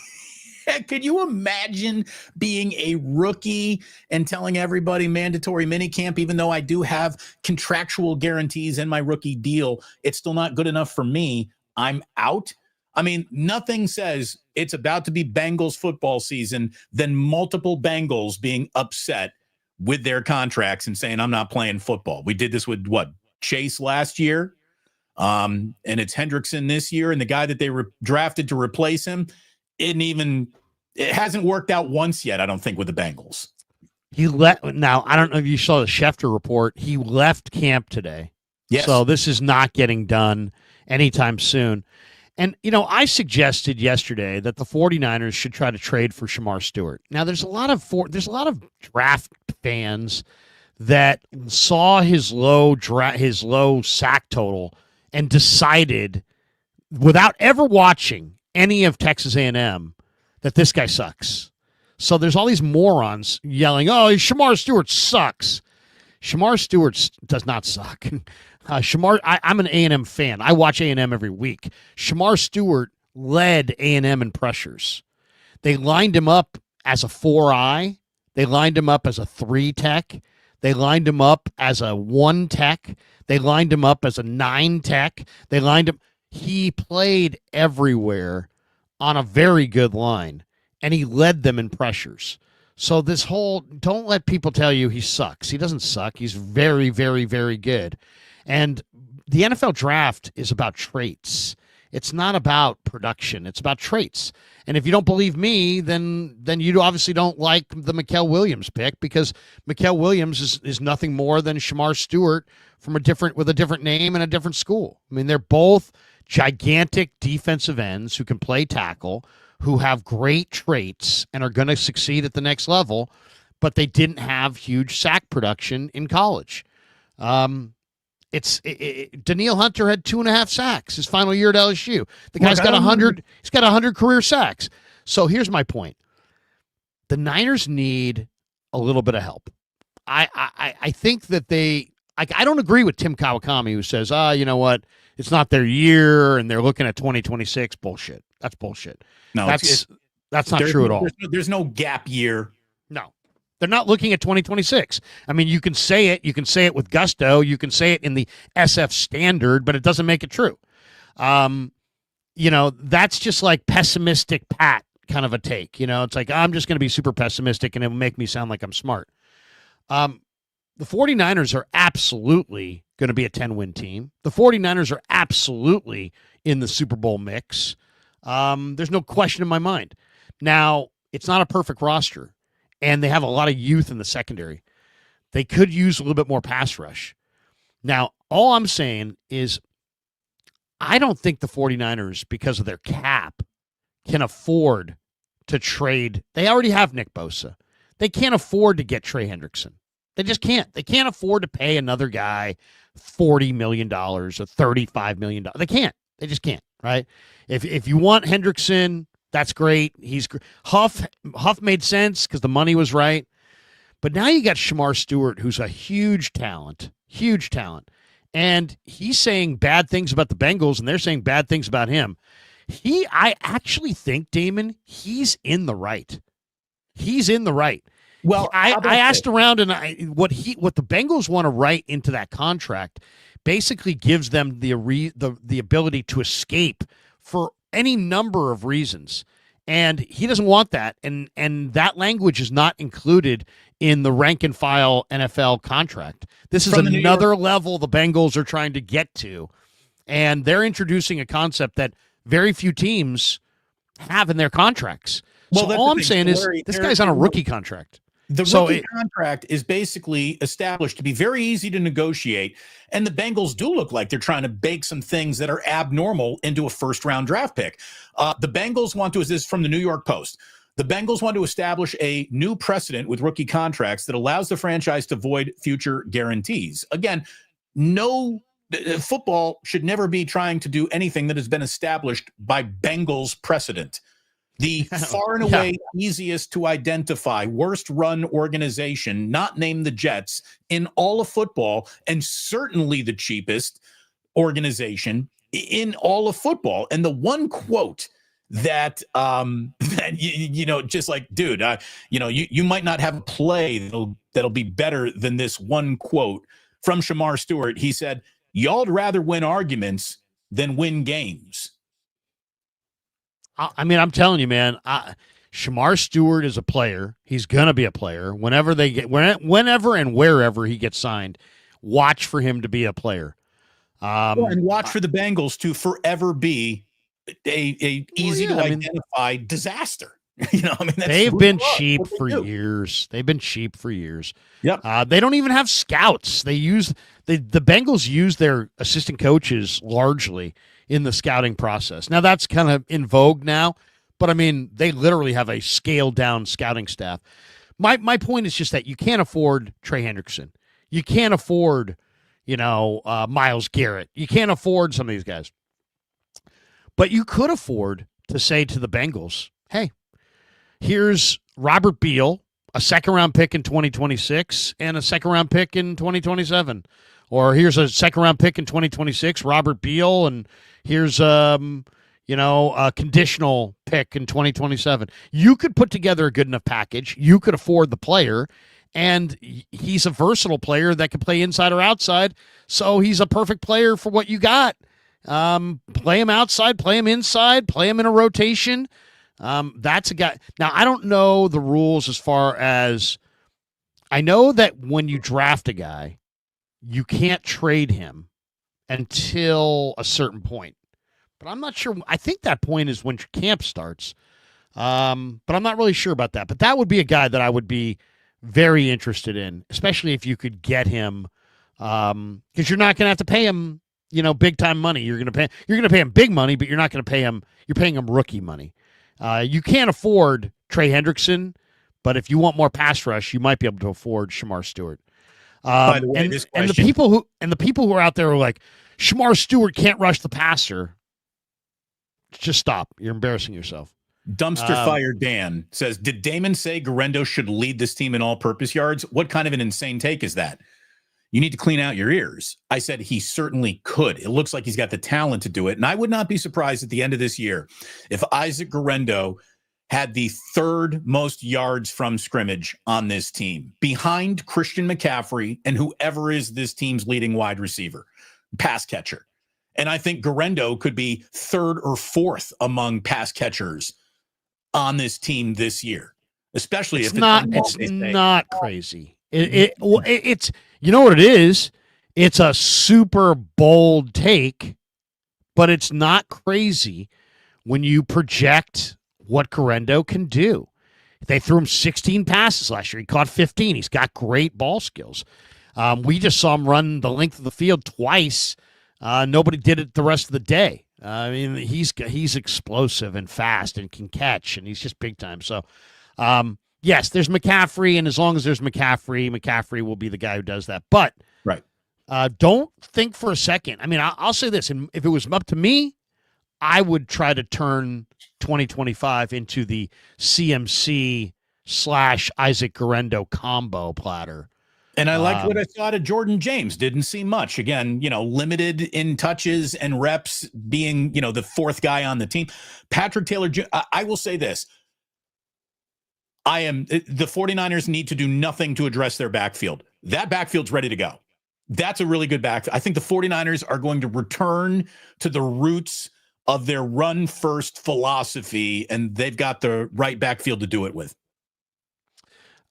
Could you imagine being a rookie and telling everybody mandatory minicamp, even though I do have contractual guarantees in my rookie deal, it's still not good enough for me. I'm out. I mean, nothing says it's about to be Bengals football season than multiple Bengals being upset with their contracts and saying, I'm not playing football. We did this with Chase last year. And it's Hendrickson this year, and the guy that they drafted to replace him, it hasn't worked out once yet, I don't think, with the Bengals. Now, I don't know if you saw the Schefter report. He left camp today. Yes. So this is not getting done anytime soon. And, I suggested yesterday that the 49ers should try to trade for Shamar Stewart. Now, there's a lot of draft fans that saw his low sack total and decided, without ever watching any of Texas A&M, that this guy sucks. So there's all these morons yelling, "Oh, Shamar Stewart sucks." Shamar Stewart does not suck. I'm an A&M fan. I watch A&M every week. Shamar Stewart led A&M in pressures. They lined him up as a 4-eye. They lined him up as a 3-tech. They lined him up as a 1-tech. They lined him up as a 9-tech. He played everywhere on a very good line, and he led them in pressures. So don't let people tell you he sucks. He doesn't suck. He's very, very, very good. And the NFL draft is about traits. It's not about production. It's about traits. And if you don't believe me, then you obviously don't like the Mikael Williams pick, because Mikael Williams is nothing more than Shamar Stewart with a different name and a different school. I mean, they're both gigantic defensive ends who can play tackle, who have great traits and are going to succeed at the next level, but they didn't have huge sack production in college. Daniil Hunter had 2.5 sacks his final year at LSU. The guy's got 100. He's got 100 career sacks. So here's my point: the Niners need a little bit of help. I think that I don't agree with Tim Kawakami, who says, you know what, it's not their year and they're looking at 2026. Bullshit. That's bullshit. No, that's not true at all. There's no gap year. No. They're not looking at 2026. I mean, you can say it. You can say it with gusto. You can say it in the SF standard, but it doesn't make it true. That's just like pessimistic Pat kind of a take. It's like, I'm just going to be super pessimistic and it will make me sound like I'm smart. The 49ers are absolutely going to be a 10-win team. The 49ers are absolutely in the Super Bowl mix. There's no question in my mind. Now, it's not a perfect roster, and they have a lot of youth in the secondary. They could use a little bit more pass rush. Now, all I'm saying is I don't think the 49ers, because of their cap, can afford to trade. They already have Nick Bosa. They can't afford to get Trey Hendrickson. They just can't. They can't afford to pay another guy $40 million or $35 million. They can't. They just can't, right? If you want Hendrickson, that's great. Huff made sense because the money was right. But now you got Shamar Stewart, who's a huge talent. And he's saying bad things about the Bengals, and they're saying bad things about him. I actually think, Damon, he's in the right. He's in the right. Well, I asked around, and what the Bengals want to write into that contract basically gives them the ability to escape for any number of reasons. And he doesn't want that. And that language is not included in the rank and file NFL contract. This is another level the Bengals are trying to get to. And they're introducing a concept that very few teams have in their contracts. Well, so all I'm saying is this guy's on a rookie contract. The rookie contract is basically established to be very easy to negotiate, and the Bengals do look like they're trying to bake some things that are abnormal into a first-round draft pick. The Bengals want to, this is from the New York Post, the Bengals want to establish a new precedent with rookie contracts that allows the franchise to void future guarantees. Again, football should never be trying to do anything that has been established by Bengals precedent. The far and away easiest to identify, worst run organization, not named the Jets, in all of football, and certainly the cheapest organization in all of football. And the one quote that just like, dude, you might not have a play that'll be better than this one quote from Shamar Stewart. He said, "Y'all'd rather win arguments than win games." I mean, I'm telling you, man, Shamar Stewart is a player. He's going to be a player whenever and wherever he gets signed. Watch for him to be a player. And watch for the Bengals to forever be a easy to identify disaster. They've been cheap for years. They've been cheap for years. Yep. They don't even have scouts. The Bengals use their assistant coaches largely in the scouting process. Now that's kind of in vogue now, but they literally have a scaled down scouting staff. My point is just that you can't afford Trey Hendrickson. You can't afford, Myles Garrett. You can't afford some of these guys. But you could afford to say to the Bengals, hey, here's Robert Beal, a second-round pick in 2026, and a second-round pick in 2027. Or here's a second-round pick in 2026, Robert Beal, and here's a conditional pick in 2027. You could put together a good enough package. You could afford the player, and he's a versatile player that can play inside or outside, so he's a perfect player for what you got. Play him outside, play him inside, play him in a rotation. That's a guy. Now, I don't know the rules as far as I know that when you draft a guy, you can't trade him until a certain point. But I'm not sure. I think that point is when camp starts. But I'm not really sure about that. But that would be a guy that I would be very interested in, especially if you could get him, because you're not going to have to pay him, big time money. You're going to pay him big money, but you're not going to pay him. You're paying him rookie money. You can't afford Trey Hendrickson, but if you want more pass rush, you might be able to afford Shamar Stewart. By the way, and the people who are out there are like, Shamar Stewart can't rush the passer. Just stop. You're embarrassing yourself. Dumpster Fire Dan says, did Damon say Guerendo should lead this team in all-purpose yards? What kind of an insane take is that? You need to clean out your ears. I said he certainly could. It looks like he's got the talent to do it. And I would not be surprised at the end of this year if Isaac Guerendo had the third most yards from scrimmage on this team, behind Christian McCaffrey and whoever is this team's leading wide receiver, pass catcher. And I think Guerendo could be third or fourth among pass catchers on this team this year, especially if it's not crazy. It's you know what it is? It's a super bold take, but it's not crazy when you project what Guerendo can do. They threw him 16 passes last year. He caught 15. He's got great ball skills. We just saw him run the length of the field twice. Nobody did it the rest of the day. He's explosive and fast and can catch, and he's just big time. So, yes, there's McCaffrey, and as long as there's McCaffrey will be the guy who does that. But right, don't think for a second. I'll say this, and if it was up to me, I would try to turn 2025 into the CMC / Isaac Guerendo combo platter. And I liked what I saw to Jordan James. Didn't see much. Again, limited in touches and reps, being, the fourth guy on the team. Patrick Taylor, I will say this. The 49ers need to do nothing to address their backfield. That backfield's ready to go. That's a really good backfield. I think the 49ers are going to return to the roots of their run-first philosophy, and they've got the right backfield to do it with.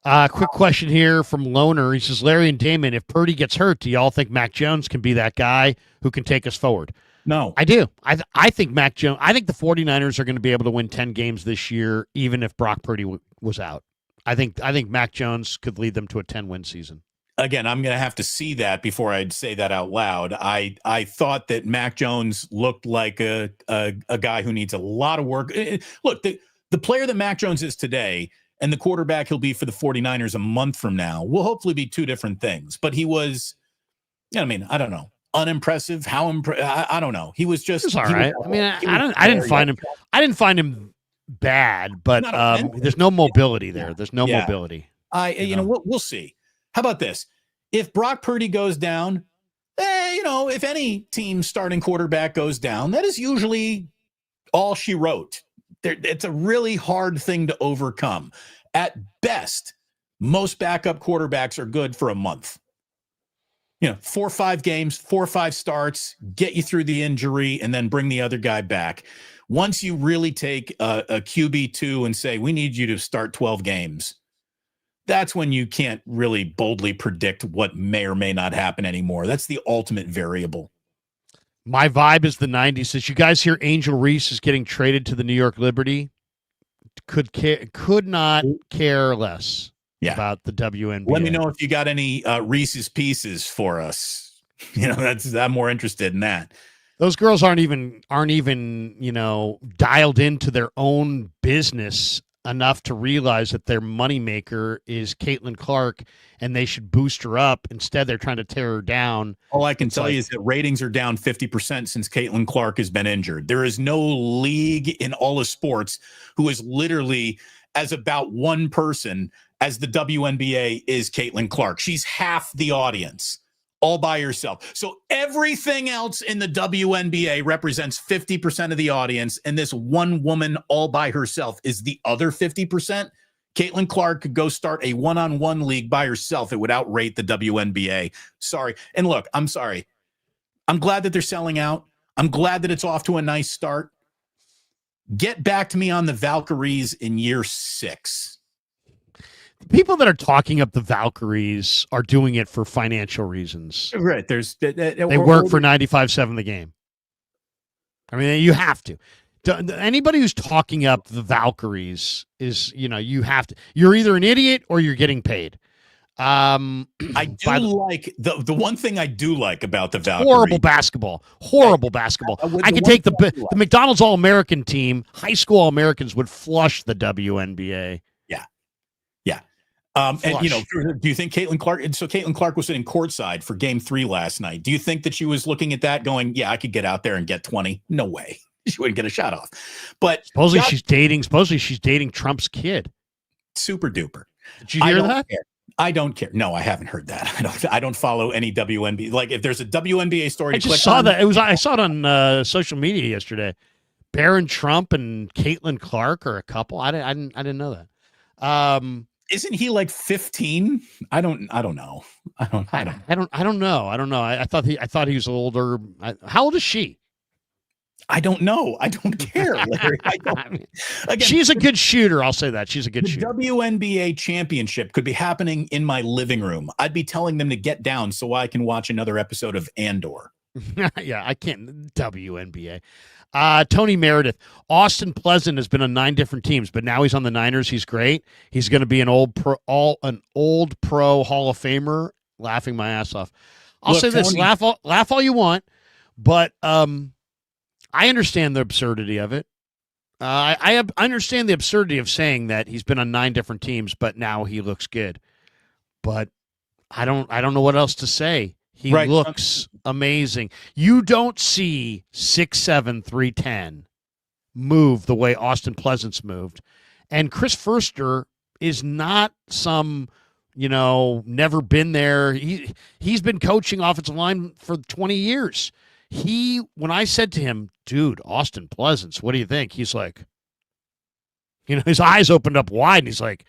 Quick question here from Loner. He says, Larry and Damon, if Purdy gets hurt, do y'all think Mac Jones can be that guy who can take us forward? No. I do. I think Mac Jones. I think the 49ers are going to be able to win 10 games this year, even if Brock Purdy was out. I think Mac Jones could lead them to a 10-win season. Again, I'm going to have to see that before I'd say that out loud. I thought that Mac Jones looked like a guy who needs a lot of work. Look, the player that Mac Jones is today and the quarterback he'll be for the 49ers a month from now will hopefully be two different things. But he was, I don't know, unimpressive. I don't know. He was just all right. I didn't find him bad, but there's no mobility there. There's no mobility. We'll see. How about this? If Brock Purdy goes down, if any team's starting quarterback goes down, that is usually all she wrote. It's a really hard thing to overcome. At best, most backup quarterbacks are good for a month. 4 or 5 games, 4 or 5 starts, get you through the injury, and then bring the other guy back. Once you really take a QB2 and say, we need you to start 12 games, that's when you can't really boldly predict what may or may not happen anymore. That's the ultimate variable. My vibe is the 90s. Did you guys hear Angel Reese is getting traded to the New York Liberty? Could not care less about the WNBA. Let me know if you got any Reese's Pieces for us. I'm more interested in that. Those girls aren't even dialed into their own business enough to realize that their moneymaker is Caitlin Clark and they should boost her up. Instead, they're trying to tear her down. All I can tell you is that ratings are down 50% since Caitlin Clark has been injured. There is no league in all of sports who is literally as about one person as the WNBA is Caitlin Clark. She's half the audience. All by herself. So everything else in the WNBA represents 50% of the audience, and this one woman all by herself is the other 50%. Caitlin Clark could go start a one-on-one league by herself. It would outrate the WNBA. Sorry. And look, I'm sorry. I'm glad that they're selling out. I'm glad that it's off to a nice start. Get back to me on the Valkyries in year 6. The people that are talking up the Valkyries are doing it for financial reasons. Right. They work for 95.7 the game. I mean, you have to. Anybody who's talking up the Valkyries is, you have to. You're either an idiot or you're getting paid. I do like the one thing I do like about the Valkyries. Horrible basketball. I could take the McDonald's All-American team. High school All-Americans would flush the WNBA. And do you think Caitlin Clark? So Caitlin Clark was sitting courtside for Game 3 last night. Do you think that she was looking at that, going, "Yeah, I could get out there and get 20"? No way, she wouldn't get a shot off. But supposedly she's dating Trump's kid. Super duper. Did you hear that? I don't care. No, I haven't heard that. I don't follow any WNBA. Like, if there's a WNBA story, I just saw that. I saw it on social media yesterday. Barron Trump and Caitlin Clark are a couple. I didn't know that. Isn't he like 15? I don't know. I don't know. I thought he was older. How old is she? I don't know. I don't care, Larry. Again, she's a good shooter. I'll say that. She's a good shooter. The WNBA championship could be happening in my living room. I'd be telling them to get down so I can watch another episode of Andor. Yeah, I can't. WNBA. Tony Meredith. Austin Pleasant has been on 9 different teams, but now he's on the Niners. He's great. He's going to be an old pro Hall of Famer. Laughing my ass off. I'll say this: laugh all you want, but I understand the absurdity of it. I understand the absurdity of saying that he's been on 9 different teams, but now he looks good. But I don't know what else to say. He looks amazing. You don't see 6'7", 310 move the way Austin Pleasant's moved. And Chris Furster is not some, never been there. He's been coaching offensive line for 20 years. When I said to him, "Dude, Austin Pleasant's, what do you think?" He's like, his eyes opened up wide, and he's like,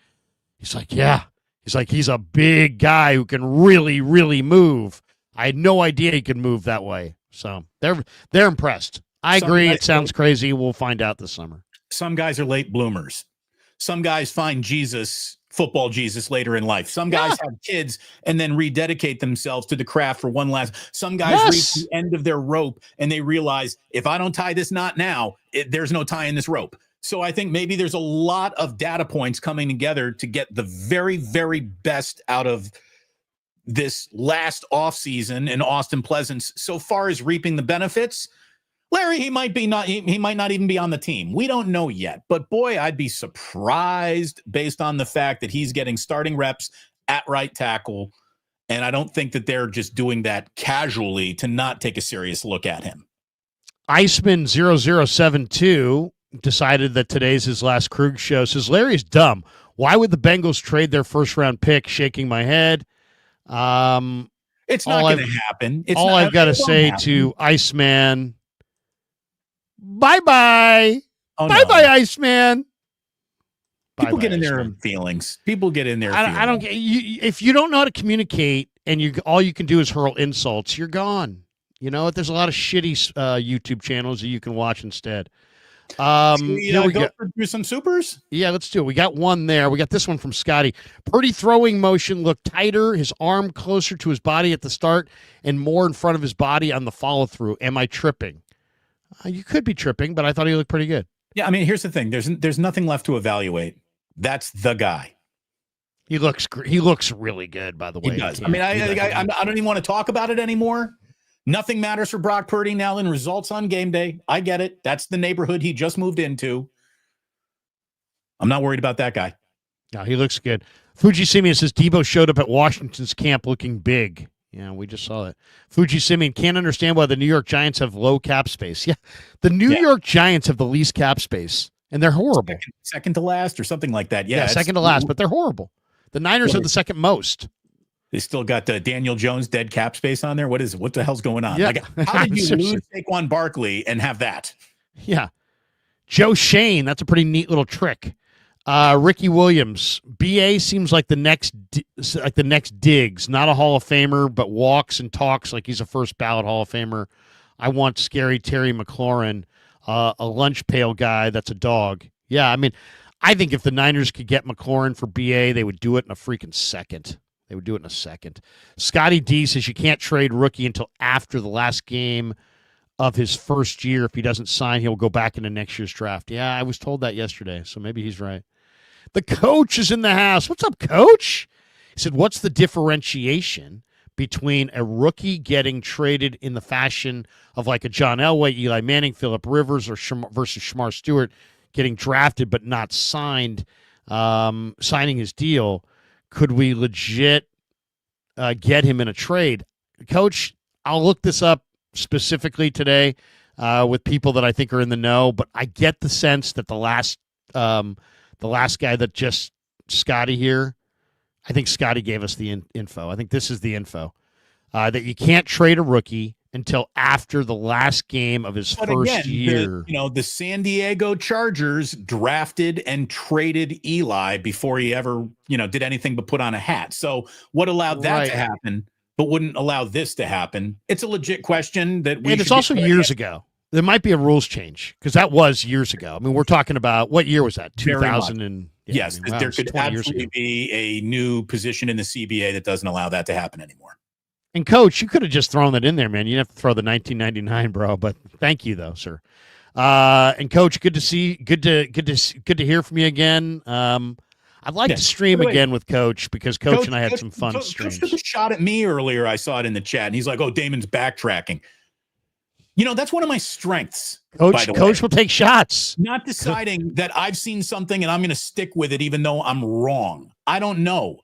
yeah. He's like, he's a big guy who can really, really move. I had no idea he could move that way. So they're impressed. I agree. It sounds crazy. We'll find out this summer. Some guys are late bloomers. Some guys find football Jesus later in life. Some guys have kids and then rededicate themselves to the craft for one last. Some guys reach the end of their rope and they realize, if I don't tie this knot now, there's no tying this rope. So I think maybe there's a lot of data points coming together to get the very, very best out of this last offseason in Austin Pleasant's. So far as reaping the benefits, Larry, he might not even be on the team. We don't know yet. But boy, I'd be surprised based on the fact that he's getting starting reps at right tackle. And I don't think that they're just doing that casually to not take a serious look at him. Iceman 0072 decided that today's his last Krueg show. Says, Larry's dumb. Why would the Bengals trade their first round pick? Shaking my head. It's not going to happen. I've got to say to Iceman, bye-bye. Oh, bye-bye, no. Iceman. People get in their feelings. I don't get if you don't know how to communicate and all you can do is hurl insults, you're gone. There's a lot of shitty YouTube channels that you can watch instead. Here we go. Through some supers? Yeah, let's do it. We got one there. We got this one from Scotty. Purdy throwing motion looked tighter, his arm closer to his body at the start and more in front of his body on the follow-through. Am I tripping? You could be tripping, but I thought he looked pretty good. Yeah, I mean, here's the thing. There's nothing left to evaluate. That's the guy. He looks really good, by the way. He does. I mean, I don't even want to talk about it anymore. Nothing matters for Brock Purdy now than results on game day. I get it. That's the neighborhood he just moved into. I'm not worried about that guy. No, he looks good. Fuji Simeon says Debo showed up at Washington's camp looking big. Yeah, we just saw that. Fuji Simeon can't understand why the New York Giants have low cap space. Yeah, the New York Giants have the least cap space, and they're horrible. Second to last or something like that. Yeah, second to last, but they're horrible. The Niners have the second most. They still got the Daniel Jones dead cap space on there. What the hell's going on? Yeah. Like, how did you lose Saquon Barkley and have that? Yeah. Joe Shane, that's a pretty neat little trick. Ricky Williams, BA seems like the next Diggs, not a Hall of Famer, but walks and talks like he's a first ballot Hall of Famer. I want scary Terry McLaurin, a lunch pail guy that's a dog. Yeah, I mean, I think if the Niners could get McLaurin for BA, they would do it in a freaking second. They would do it in a second. Scotty D says you can't trade rookie until after the last game of his first year. If he doesn't sign, he'll go back into next year's draft. Yeah, I was told that yesterday, so maybe he's right. The coach is in the house. What's up, coach? He said, what's the differentiation between a rookie getting traded in the fashion of like a John Elway, Eli Manning, Phillip Rivers, or versus Shamar Stewart getting drafted but not signed, signing his deal? Could we legit get him in a trade? Coach, I'll look this up specifically today with people that I think are in the know, but I get the sense that the last guy that just Scotty here, I think Scotty gave us the info. I think this is the info, that you can't trade a rookie until after the last game of his first year. The San Diego Chargers drafted and traded Eli before he ever, did anything but put on a hat. So what allowed that to happen, but wouldn't allow this to happen? It's a legit question that we. And it's also years ago. There might be a rules change because that was years ago. I mean, we're talking about what year was that? 2000 and yes, there could absolutely be a new position in the CBA that doesn't allow that to happen anymore. And coach, you could have just thrown that in there, man. You didn't have to throw the 1999, bro. But thank you, though, sir. And coach, good to hear from you again. I'd like to stream again with Coach because Coach and I had some fun streams. Coach took a shot at me earlier. I saw it in the chat, and he's like, "Oh, Damon's backtracking." That's one of my strengths. Coach will take shots. Not deciding that I've seen something and I'm going to stick with it, even though I'm wrong. I don't know.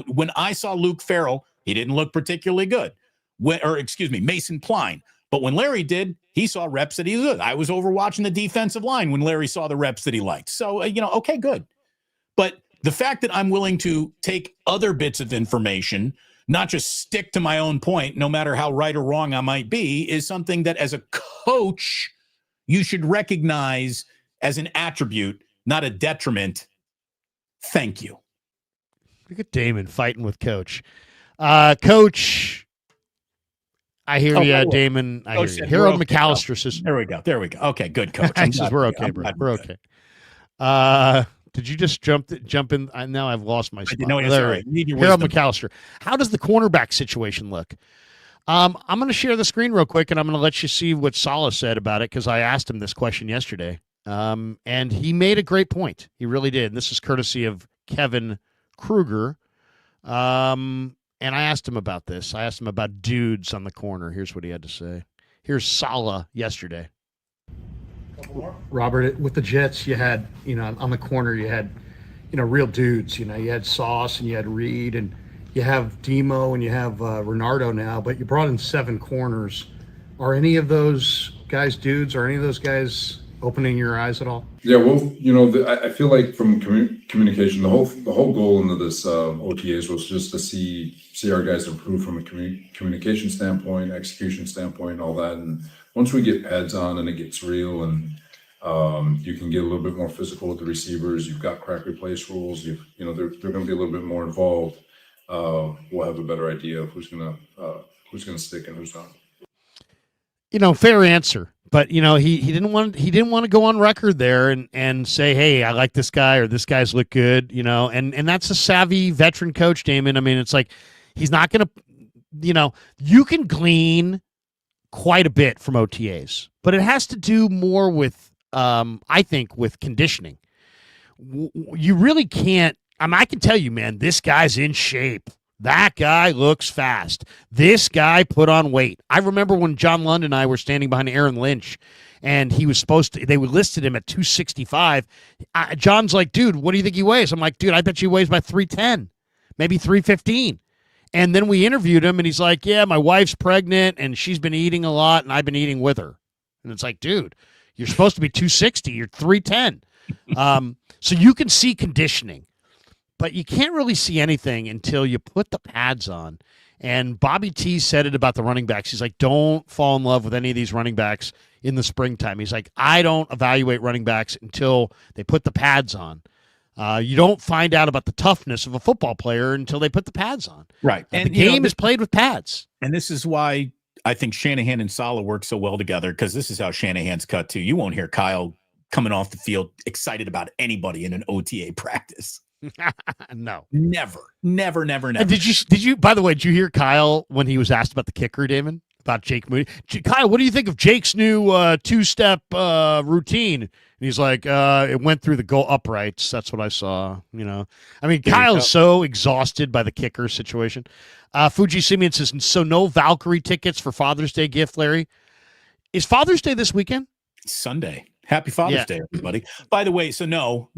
When I saw Luke Farrell, he didn't look particularly good. Mason Pline. But when Larry did, he saw reps that he did. I was overwatching the defensive line when Larry saw the reps that he liked. So, okay, good. But the fact that I'm willing to take other bits of information, not just stick to my own point, no matter how right or wrong I might be, is something that as a coach, you should recognize as an attribute, not a detriment. Thank you. Look at Damon fighting with Coach. Coach, I hear you, Damon. I hear you. Harold McAllister says, There we go. Okay, good, Coach. We're okay, bro. We're okay. Did you just jump in? Now I've lost my spot. No, Harold McAllister. How does the cornerback situation look? I'm going to share the screen real quick, and I'm going to let you see what Saleh said about it because I asked him this question yesterday, and he made a great point. He really did. And this is courtesy of Kevin Krueger. And I asked him about this. I asked him about dudes on the corner. Here's what he had to say. Here's Saleh yesterday. Robert, with the Jets, you had, on the corner, you had, real dudes. You had Sauce and you had Reed and you have Demo and you have Renardo now, but you brought in 7 corners. Are any of those guys dudes? Are any of those guys opening your eyes at all? Yeah, well, I feel like from communication, the whole goal into this OTAs was just to see our guys improve from a communication standpoint, execution standpoint, all that. And once we get pads on and it gets real and you can get a little bit more physical with the receivers, you've got crack replace rules, they're going to be a little bit more involved. We'll have a better idea of who's going to stick and who's not. Fair answer. But he didn't want to go on record there and say, hey, I like this guy, or this guy's look good, and that's a savvy veteran coach, Damon. I mean, it's like he's not going to, you can glean quite a bit from OTAs, but it has to do more with, I think, with conditioning. You really can't. I can tell you, man, this guy's in shape. That guy looks fast. This guy put on weight. I remember when John Lund and I were standing behind Aaron Lynch, and he was they listed him at 265. John's like, dude, what do you think he weighs? I'm like, dude, I bet you he weighs by 310, maybe 315. And then we interviewed him, and he's like, yeah, my wife's pregnant, and she's been eating a lot, and I've been eating with her. And it's like, dude, you're supposed to be 260. You're 310. So you can see conditioning, but you can't really see anything until you put the pads on. And Bobby T said it about the running backs. He's like, don't fall in love with any of these running backs in the springtime. He's like, I don't evaluate running backs until they put the pads on. You don't find out about the toughness of a football player until they put the pads on. Right. And the game is played with pads. And this is why I think Shanahan and Saleh work so well together, because this is how Shanahan's cut too. You won't hear Kyle coming off the field excited about anybody in an OTA practice. No. Never. And did you, by the way, did you hear Kyle when he was asked about the kicker, Damon? About Jake Moody? Kyle, what do you think of Jake's new two-step routine? And he's like, it went through the goal uprights. That's what I saw, I mean, Kyle is so exhausted by the kicker situation. Fuji Simeon says, so no Valkyrie tickets for Father's Day gift, Larry? Is Father's Day this weekend? Sunday. Happy Father's Day, everybody. By the way, so no,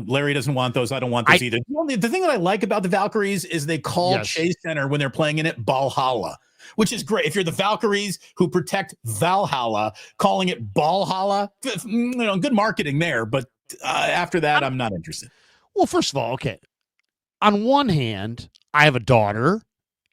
Larry doesn't want those. I don't want this either. The thing that I like about the Valkyries is they call Chase Center when they're playing in it Valhalla, which is great. If you're the Valkyries who protect Valhalla, calling it Valhalla, good marketing there. But after that, I'm not interested. Well, first of all, okay. On one hand, I have a daughter,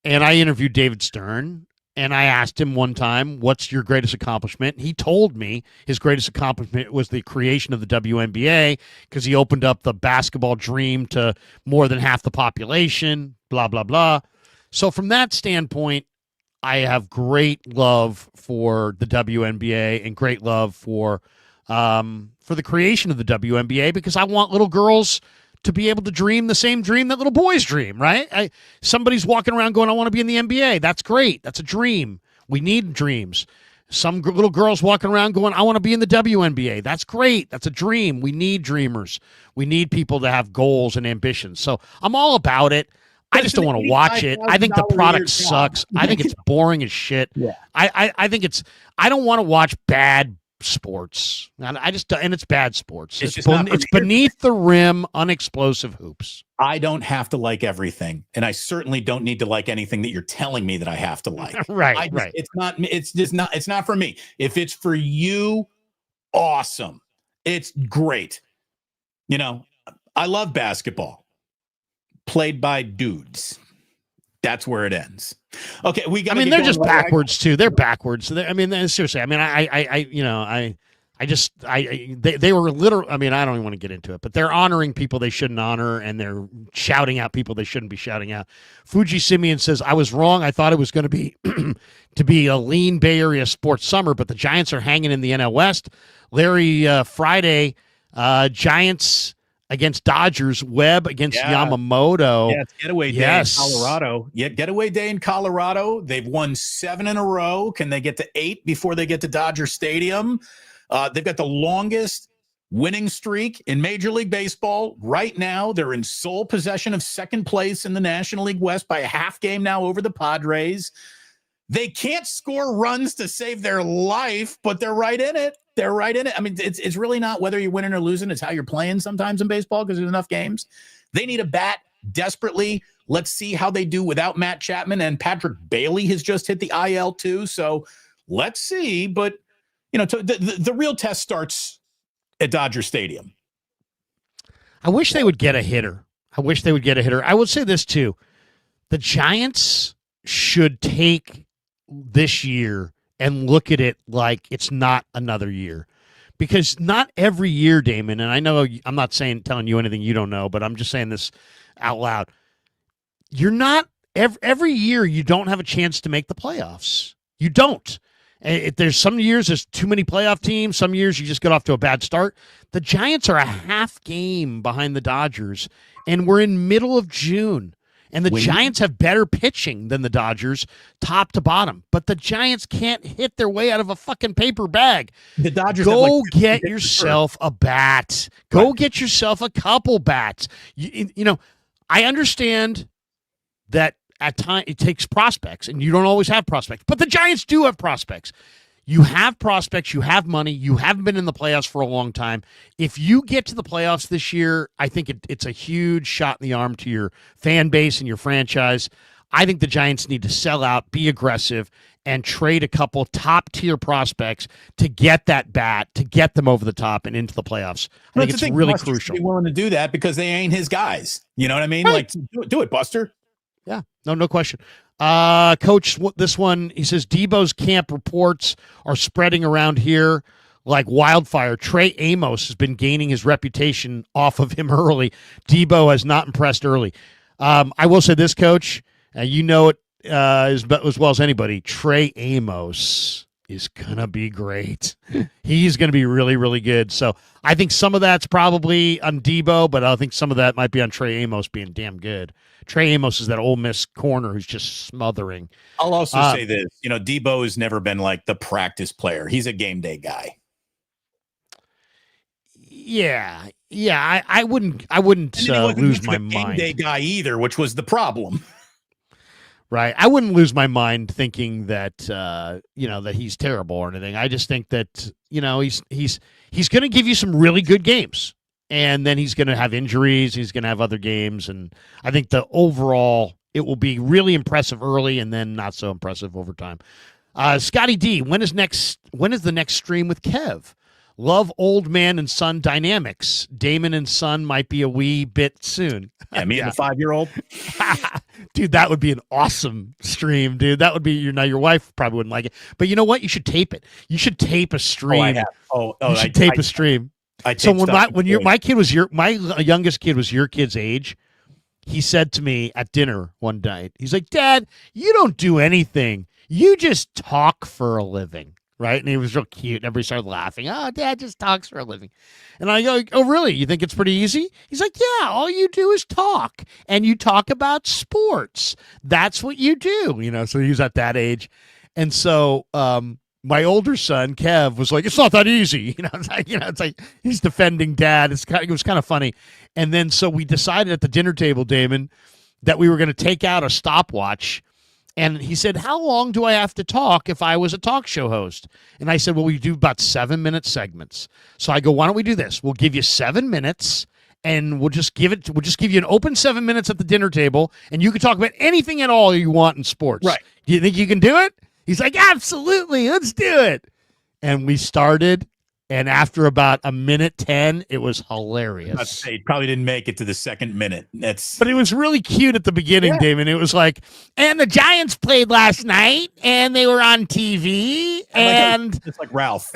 and I interviewed David Stern. And I asked him one time, what's your greatest accomplishment? He told me his greatest accomplishment was the creation of the WNBA, because he opened up the basketball dream to more than half the population, blah, blah, blah. So from that standpoint, I have great love for the WNBA and great love for the creation of the WNBA, because I want little girls to be able to dream the same dream that little boys dream, right? Somebody's walking around going, I want to be in the NBA. That's great. That's a dream. We need dreams. Some little girls walking around going, I want to be in the WNBA. That's great. That's a dream. We need dreamers. We need people to have goals and ambitions. So I'm all about it. I just don't want to watch it. I think the product sucks. I think it's boring as shit. Yeah. I think I don't want to watch bad sports. And it's bad sports. It's beneath the rim, unexplosive hoops. I don't have to like everything, and I certainly don't need to like anything that you're telling me that I have to like. Right. It's not for me. If it's for you, awesome. It's great. I love basketball played by dudes. That's where it ends. Okay, they're just backwards too. They're backwards. Seriously. They were literal. I don't even want to get into it, but they're honoring people they shouldn't honor, and they're shouting out people they shouldn't be shouting out. Fuji Simeon says, I was wrong. I thought it was going to be to be a lean Bay Area sports summer, but the Giants are hanging in the NL West. Larry, Friday, Giants against Dodgers, Webb against Yamamoto. Yeah, it's getaway day in Colorado. Yeah, getaway day in Colorado. They've won 7 in a row. Can they get to 8 before they get to Dodger Stadium? They've got the longest winning streak in Major League Baseball. Right now, they're in sole possession of second place in the National League West by a half game now over the Padres. They can't score runs to save their life, but they're right in it. They're right in it. It's really not whether you're winning or losing. It's how you're playing sometimes in baseball, because there's enough games. They need a bat desperately. Let's see how they do without Matt Chapman, and Patrick Bailey has just hit the IL too. So let's see. But, the real test starts at Dodger Stadium. I wish they would get a hitter. I would say this too. The Giants should take this year and look at it like it's not another year, because not every year, Damon, and I know I'm not telling you anything you don't know, but I'm just saying this out loud. You're not every year you don't have a chance to make the playoffs. You don't. There's some years there's too many playoff teams. Some years you just get off to a bad start. The Giants are a half game behind the Dodgers, and we're in middle of June. And the Giants have better pitching than the Dodgers, top to bottom. But the Giants can't hit their way out of a fucking paper bag. The Dodgers go get yourself a bat. Go get yourself a couple bats. You know, I understand that at times it takes prospects, and you don't always have prospects. But the Giants do have prospects. You have prospects, you have money, you haven't been in the playoffs for a long time. If you get to the playoffs this year, I think it's a huge shot in the arm to your fan base and your franchise. I think the Giants need to sell out, be aggressive, and trade a couple top-tier prospects to get that bat, to get them over the top and into the playoffs. I think it's really crucial. Be willing to do that because they ain't his guys. You know what I mean? Right. Like, do it, Buster. Yeah, no question. Coach, this one, he says, Debo's camp reports are spreading around here like wildfire. Trey Amos has been gaining his reputation off of him early. Debo has not impressed early. I will say this, Coach, you know it as well as anybody, Trey Amos is going to be great. He's going to be really, really good. So I think some of that's probably on Debo, but I think some of that might be on Trey Amos being damn good. Trey Amos is that Ole Miss corner who's just smothering. I'll also say this, you know, Debo has never been like the practice player. He's a game day guy. Yeah. I wouldn't lose my mind. Game day guy either, which was the problem. Right. I wouldn't lose my mind thinking that, that he's terrible or anything. I just think that, he's going to give you some really good games. And then he's going to have injuries. He's going to have other games. And I think the overall, it will be really impressive early and then not so impressive over time. Scotty D, when is the next stream with Kev? Love old man and son dynamics. Damon and son might be a wee bit soon. Yeah, me and the 5-year-old. Dude, that would be an awesome stream, dude. That would be your wife probably wouldn't like it. But you know what? You should tape it. You should tape a stream. You should tape a stream. So my youngest kid was your kid's age, he said to me at dinner one night, he's like, Dad, you don't do anything. You just talk for a living. Right. And he was real cute. And everybody started laughing. Oh, Dad just talks for a living. And I go, oh, really? You think it's pretty easy? He's like, yeah, all you do is talk. And you talk about sports. That's what you do. So he was at that age. And so my older son, Kev, was like, it's not that easy. It's like he's defending Dad. It was kind of funny. And then so we decided at the dinner table, Damon, that we were going to take out a stopwatch. And he said, how long do I have to talk if I was a talk show host? And I said, well, we do about 7-minute segments. So I go, why don't we do this? We'll give you 7 minutes and we'll just give you an open 7 minutes at the dinner table and you can talk about anything at all you want in sports. Right. Do you think you can do it? He's like, absolutely. Let's do it. And we started. And after about 1:10, it was hilarious. I'd say probably didn't make it to the second minute. But it was really cute at the beginning, Damon. It was like, and the Giants played last night, and they were on TV, and it's like Ralph,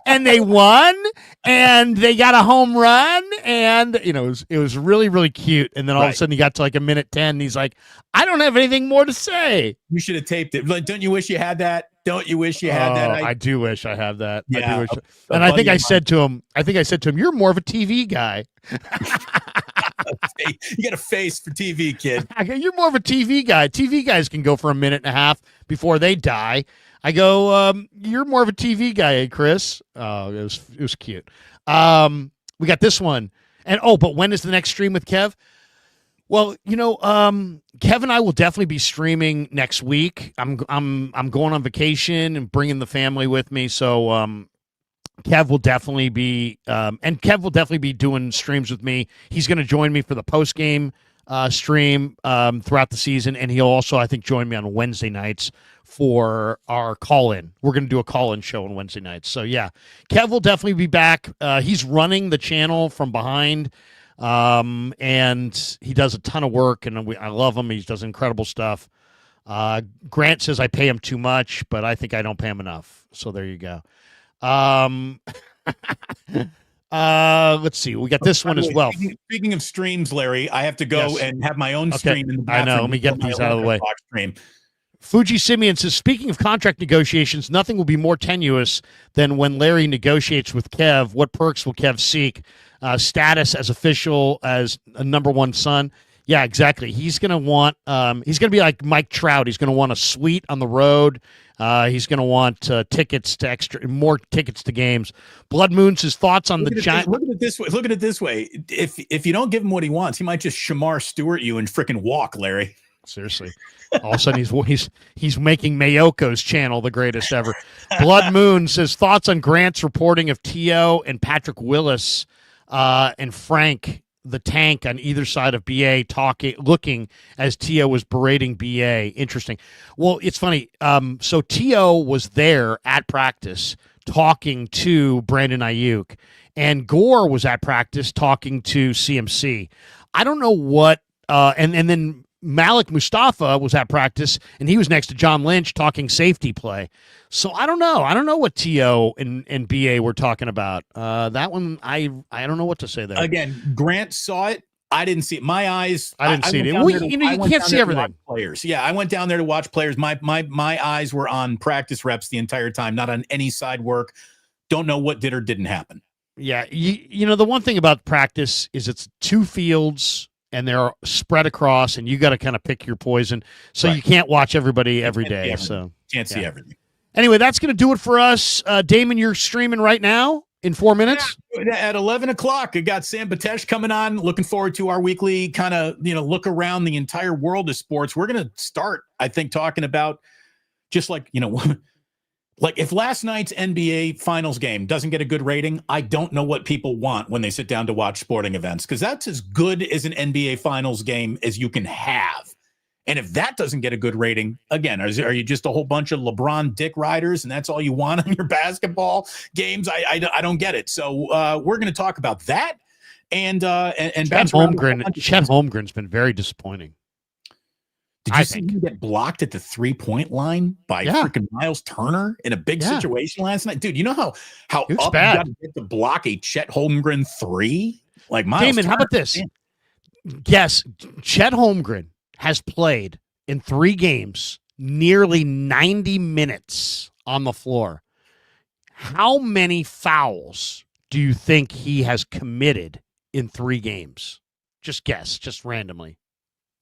and they won, and they got a home run, and it was really, really cute. And then all of a sudden, he got to like 1:10, and he's like, I don't have anything more to say. You should have taped it. Like, don't you wish you had that? Don't you wish you had that? I do wish I had that. Yeah, I do wish. And I think I said to him, you're more of a TV guy. You got a face for TV, kid. You're more of a TV guy. TV guys can go for 1.5 minutes before they die. I go, you're more of a TV guy, Chris. Oh, it was cute. We got this one. And but when is the next stream with Kev? Well, Kev and I will definitely be streaming next week. I'm going on vacation and bringing the family with me, so Kev will definitely be doing streams with me. He's going to join me for the post game stream throughout the season, and he'll also, I think, join me on Wednesday nights for our call-in. We're going to do a call-in show on Wednesday nights. So yeah, Kev will definitely be back. He's running the channel from behind. And he does a ton of work, and I love him. He does incredible stuff. Grant says I pay him too much, but I think I don't pay him enough. So there you go. Let's see. We got this one as well. Speaking of streams, Larry, I have to go and have my own stream in the bathroom. I know. Let me get these out of the way. Stream. Fuji Simeon says, speaking of contract negotiations, nothing will be more tenuous than when Larry negotiates with Kev. What perks will Kev seek? Status as official as a number one son. Yeah, exactly. He's going to want, he's going to be like Mike Trout. He's going to want a suite on the road. He's going to want tickets to more tickets to games. Blood Moon's his thoughts on the Giants. Look at it this way. Look at it this way. If you don't give him what he wants, he might just Shamar Stewart you and frickin' walk, Larry. Seriously. All of a sudden he's making Mayoko's channel the greatest ever. Blood Moon says thoughts on Grant's reporting of T.O. and Patrick Willis and Frank the Tank on either side of BA looking as T.O. was berating BA. Interesting. Well, it's funny. So T.O. was there at practice talking to Brandon Ayuk, and Gore was at practice talking to CMC. I don't know what and then Malik Mustafa was at practice, and he was next to John Lynch talking safety play. So I don't know. I don't know what T.O. and BA were talking about. That one, I don't know what to say there. Again, Grant saw it. I didn't see it. My eyes. I didn't see it. Well, you can't see everything. Players. Yeah, I went down there to watch players. My eyes were on practice reps the entire time, not on any side work. Don't know what did or didn't happen. Yeah, you know, the one thing about practice is it's two fields, and they're spread across, and you got to kind of pick your poison. So you can't watch everybody every day. So can't see everything. Anyway, that's going to do it for us. Damon, you're streaming right now in 4 minutes? Yeah, at 11 o'clock, I got Sam Batesh coming on. Looking forward to our weekly kind of, look around the entire world of sports. We're going to start, I think, talking about just like, like if last night's NBA Finals game doesn't get a good rating, I don't know what people want when they sit down to watch sporting events, because that's as good as an NBA Finals game as you can have. And if that doesn't get a good rating, again, are you just a whole bunch of LeBron dick riders and that's all you want on your basketball games? I don't get it. So we're going to talk about that. And Chet Holmgren's been very disappointing. Did you see him get blocked at the 3-point line by freaking Miles Turner in a big situation last night? Dude, you know how up you got to get to block a Chet Holmgren 3? Like Miles Damon, Turner, how about this? Guess Chet Holmgren has played in 3 games nearly 90 minutes on the floor. How many fouls do you think he has committed in 3 games? Just guess, just randomly.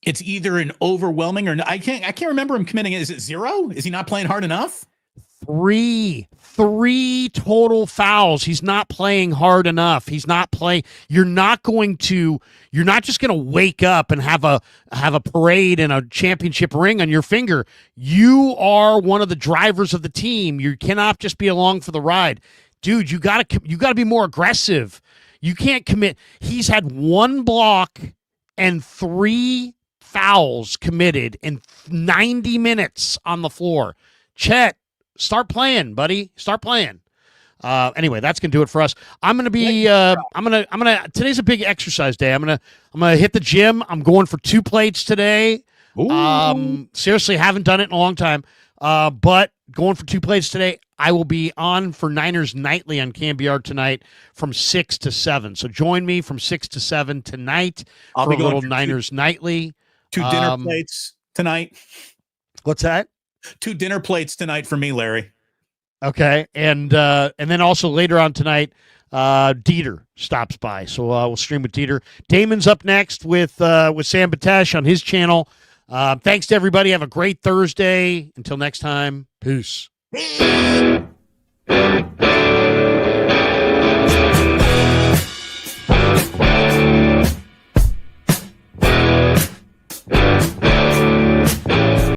It's either an overwhelming or I can't remember him committing. Is it 0? Is he not playing hard enough? 3 total fouls. He's not playing hard enough. He's not playing. You're not just going to wake up and have a parade and a championship ring on your finger. You are one of the drivers of the team. You cannot just be along for the ride. Dude, you got to be more aggressive. You can't commit. He's had 1 block and 3 fouls committed in 90 minutes on the floor. Chet, start playing, buddy. Start playing. Anyway, that's gonna do it for us. I'm gonna be. Today's a big exercise day. I'm gonna hit the gym. I'm going for 2 plates today. Seriously, haven't done it in a long time. But going for 2 plates today. I will be on for Niners Nightly on KMBR tonight from 6 to 7. So join me from 6 to 7 tonight for a little Niners Nightly. 2 dinner plates tonight. What's that? 2 dinner plates tonight for me, Larry. Okay, and then also later on tonight, Dieter stops by, so we'll stream with Dieter. Damon's up next with Sam Batesh on his channel. Thanks to everybody. Have a great Thursday. Until next time, peace.